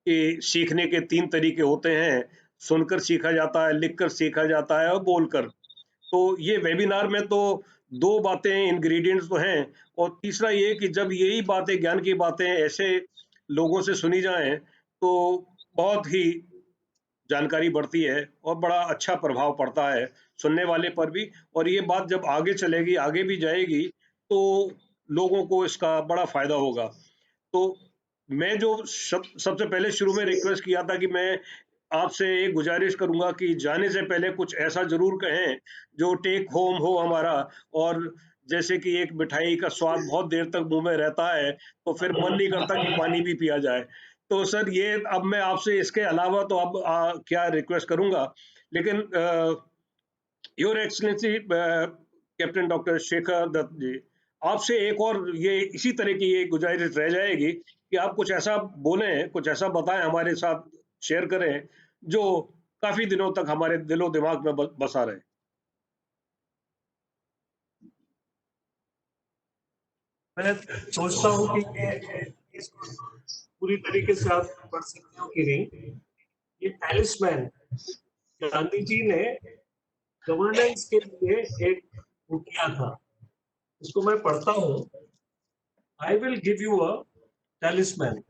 S1: कि सीखने के 3 तरीके होते हैं, सुनकर सीखा जाता है, लिखकर सीखा जाता है और बोलकर. तो ये वेबिनार में तो 2 बातें इंग्रेडिएंट्स तो हैं, और तीसरा ये कि जब यही बातें, ज्ञान की बातें ऐसे लोगों से सुनी जाएं तो बहुत ही जानकारी बढ़ती है और बड़ा अच्छा प्रभाव पड़ता है सुनने वाले पर भी. और ये बात जब आगे चलेगी, आगे भी जाएगी, तो लोगों को इसका बड़ा फायदा होगा. तो मैं जो सबसे पहले शुरू में रिक्वेस्ट किया था कि मैं आपसे एक गुजारिश करूंगा कि जाने से पहले कुछ ऐसा जरूर कहें जो टेक होम हो हमारा. और जैसे कि एक मिठाई का स्वाद बहुत देर तक मुंह में रहता है तो फिर मन नहीं करता कि पानी भी पिया जाए. तो सर ये अब मैं आपसे इसके अलावा तो अब क्या रिक्वेस्ट करूंगा, लेकिन your excellency captain doctor Shekhar Dutt ji, आपसे एक और ये इसी तरह की ये गुजारिश रह जाएगी कि आप कुछ ऐसा बोलें, कुछ ऐसा बताएं, हमारे साथ शेयर करें जो काफी दिनों तक हमारे दिलो दिमाग में बसा रहे.
S3: मैं सोचता हूँ कि ये पूरी तरीके से आप पढ़ सकते हो कि नहीं. ये टैलिस्मैन गांधी जी ने गवर्नेंस के लिए एक वो किया था, उसको मैं पढ़ता हूँ. I will give you a talisman.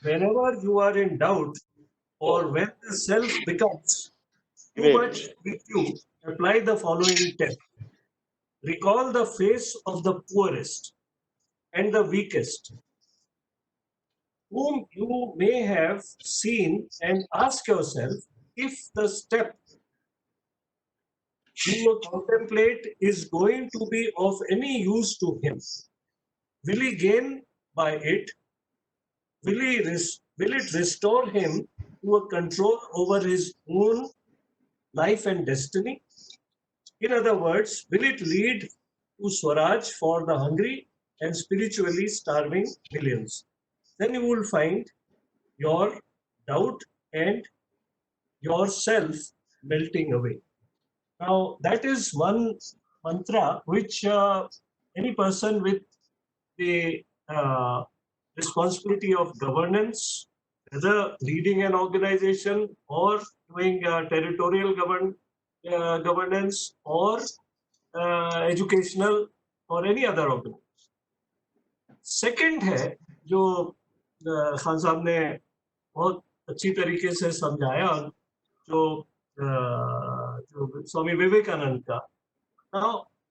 S3: Whenever you are in doubt or when the self becomes too much with you, apply the following tip. Recall the face of the poorest and the weakest, whom you may have seen, and ask yourself if the step you contemplate is going to be of any use to him. Will he gain by it, will it restore him to a control over his own life and destiny? In other words, will it lead to Swaraj for the hungry and spiritually starving millions? Then you will find your doubt and yourself melting away. Now, that is one mantra which any person with the responsibility of governance, whether leading an organization or doing territorial governance or educational or any other organization. Second है जो खान साहब ने बहुत अच्छी तरीके से समझाया, जो स्वामी विवेकानंद का।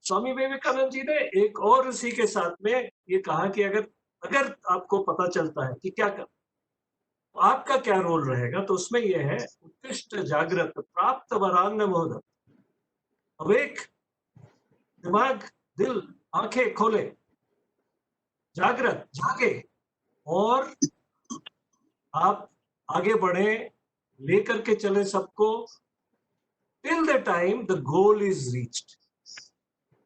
S3: स्वामी विवेकानंद जी ने एक और इसी के साथ में ये कहा कि अगर आपको पता चलता है कि क्या कर, आपका क्या रोल रहेगा, तो उसमें यह है उत्कृष्ट जागृत प्राप्त वरान्न मोहन, अवेक, दिमाग, दिल, आंखें खोले, जागृत, जागे और आप आगे बढ़े, लेकर के चले सबको till the time the goal is reached.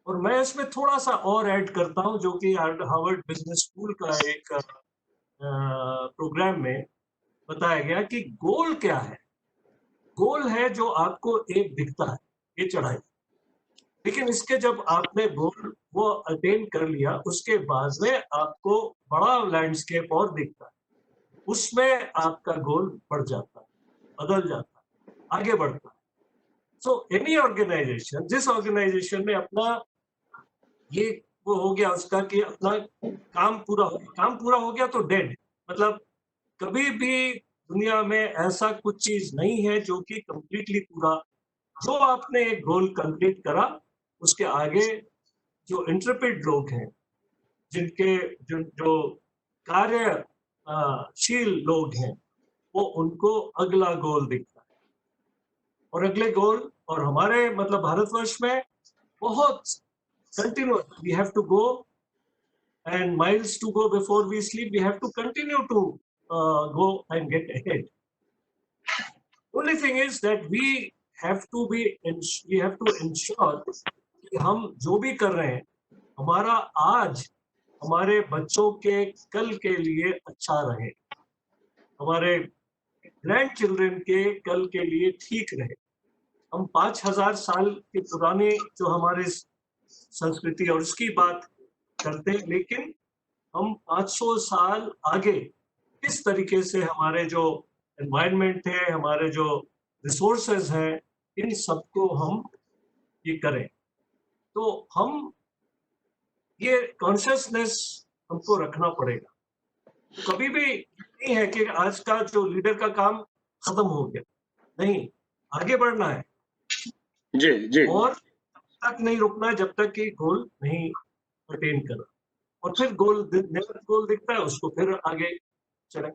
S3: और मैं इसमें थोड़ा सा और ऐड करता हूं, जो कि हार्वर्ड बिजनेस स्कूल का एक प्रोग्राम में बताया गया कि गोल क्या है। गोल है जो आपको एक दिखता है, ये चढ़ाई, लेकिन इसके जब आपने गोल वो अटेन कर लिया, उसके बाद में आपको बड़ा लैंडस्केप और दिखता है, उसमें आपका गोल बढ़ जाता है, बदल जाता है, आगे बढ़ता है। सो एनी ऑर्गेनाइजेशन, जिस ऑर्गेनाइजेशन में अपना ये वो हो गया उसका कि अपना काम पूरा हो गया तो डेड, मतलब कभी भी दुनिया में ऐसा कुछ चीज नहीं है जो कि कंप्लीटली पूरा, जो आपने एक गोल कंप्लीट करा उसके आगे जो इंटरप्रेट लोग हैं, जिनके जो कार्यशील लोग हैं, वो उनको अगला गोल दिखता है और अगले गोल, और हमारे मतलब भारतवर्ष में बहुत continuous, we have to go and miles to go before we sleep, we have to continue to go and get ahead. Only thing is that we have to ensure कि हम जो भी कर रहे हैं, हमारा आज हमारे बच्चों के कल के लिए अच्छा रहे, हमारे ग्रैंड चिल्ड्रन के कल के लिए ठीक रहे। हम 5000 साल की पुरानी जो हमारे संस्कृति और उसकी बात करते हैं, लेकिन हम 500 साल आगे किस तरीके से हमारे जो एनवायरनमेंट है, हमारे जो रिसोर्सेज हैं, इन सबको हम ये करें, तो हम ये कॉन्शियसनेस हमको रखना पड़ेगा। तो कभी भी नहीं है कि आज का जो लीडर का काम खत्म हो गया, नहीं, आगे बढ़ना है
S1: जी
S3: और तक नहीं रुकना है जब तक कि गोल नहीं अटेन करा, और फिर गोल दिखता है उसको फिर आगे चले।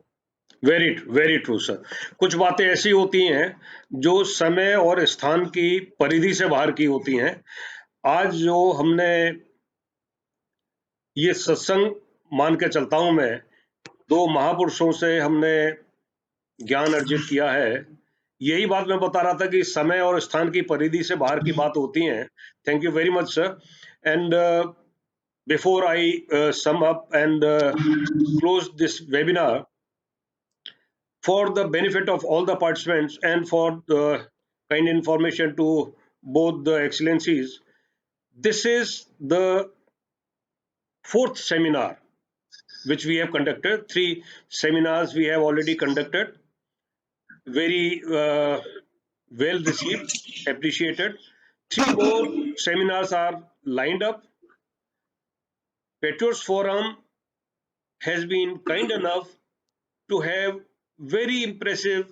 S1: Very true sir. कुछ बातें ऐसी होती हैं जो समय और स्थान की परिधि से बाहर की होती हैं। आज जो हमने ये सत्संग मान के चलता हूं मैं, 2 महापुरुषों से हमने ज्ञान अर्जित किया है, यही बात मैं बता रहा था कि समय और स्थान की परिधि से बाहर की बात होती हैं। Thank you very much sir. And before I sum up and close this webinar, for the benefit of all the participants and for the kind information to both the excellencies, this is the 4th seminar which we have conducted. 3 seminars we have already conducted, very well received, appreciated. 3 more seminars are lined up. Patriots Forum has been kind enough to have very impressive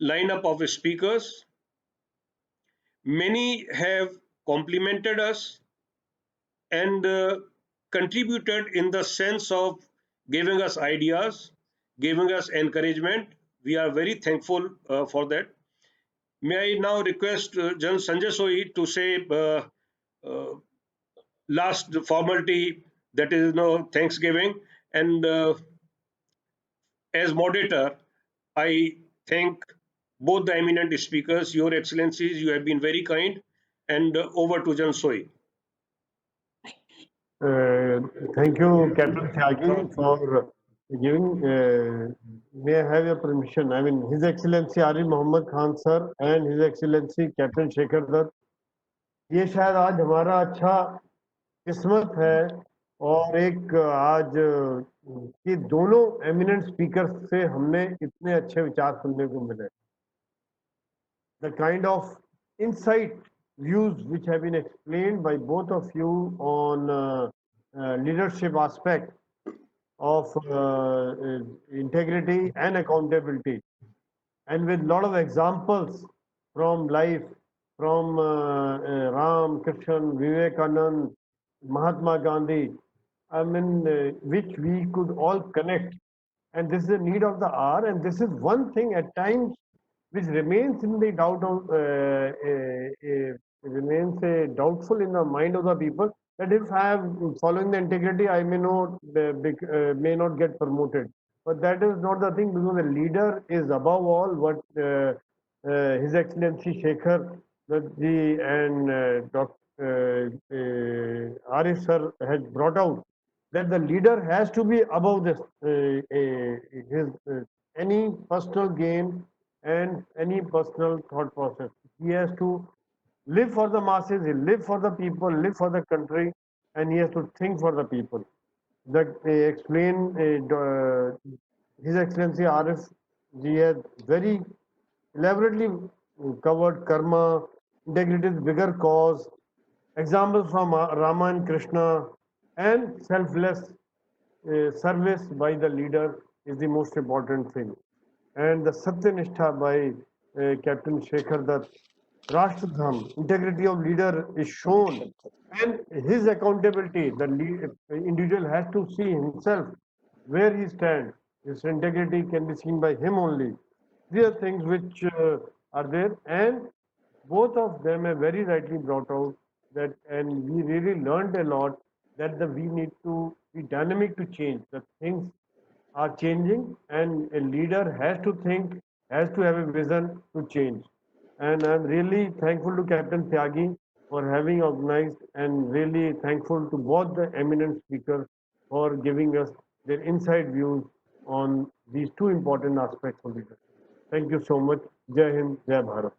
S1: lineup of speakers. Many have complimented us and contributed in the sense of giving us ideas, giving us encouragement. We are very thankful for that. May I now request General Sanjay Soi to say last formality, that is Thanksgiving, and as moderator, I thank both the eminent speakers, Your Excellencies, you have been very kind, and over to Jan Soy.
S7: Thank you, Captain Tyagi, for giving. May I have your permission? I mean, His Excellency Arif Mohammad Khan sir and His Excellency Captain Shekhar Dutt. ये शायद आज हमारा अच्छा किस्मत है और एक आज कि दोनों एमिनेंट स्पीकर से हमने इतने अच्छे विचार सुनने को मिले. The kind of insight views which have been explained by both of you on leadership aspect of integrity and accountability, and with lot of examples from life, from Ram, Krishan, Vivekanand, Mahatma Gandhi, I mean, which we could all connect. And this is the need of the hour, and this is one thing at times which remains in the doubt of remains doubtful in the mind of the people, that if I am following the integrity, I may not get promoted. But that is not the thing, because the leader is above all. What His Excellency Shekhar Ji and Dr. Arif sir has brought out, that the leader has to be above this his any personal gain and any personal thought process. He has to live for the masses, he live for the people, live for the country, and he has to think for the people. That explain His Excellency Arif Ji has very elaborately covered karma, integrity's bigger cause, examples from Rama and Krishna, and selfless service by the leader is the most important thing. And the Satyanistha by Captain Shekhar Dutt, Rashtradham, integrity of leader is shown, and his accountability, the individual has to see himself where he stands. His integrity can be seen by him only. These are things which are there, and both of them have very rightly brought out that, and we really learned a lot, that we need to be dynamic to change. The things are changing, and a leader has to think, has to have a vision to change. And I'm really thankful to Captain Tyagi for having organized, and really thankful to both the eminent speakers for giving us their inside views on these two important aspects of leadership. Thank you so much. Jai Hind, Jai Bharat.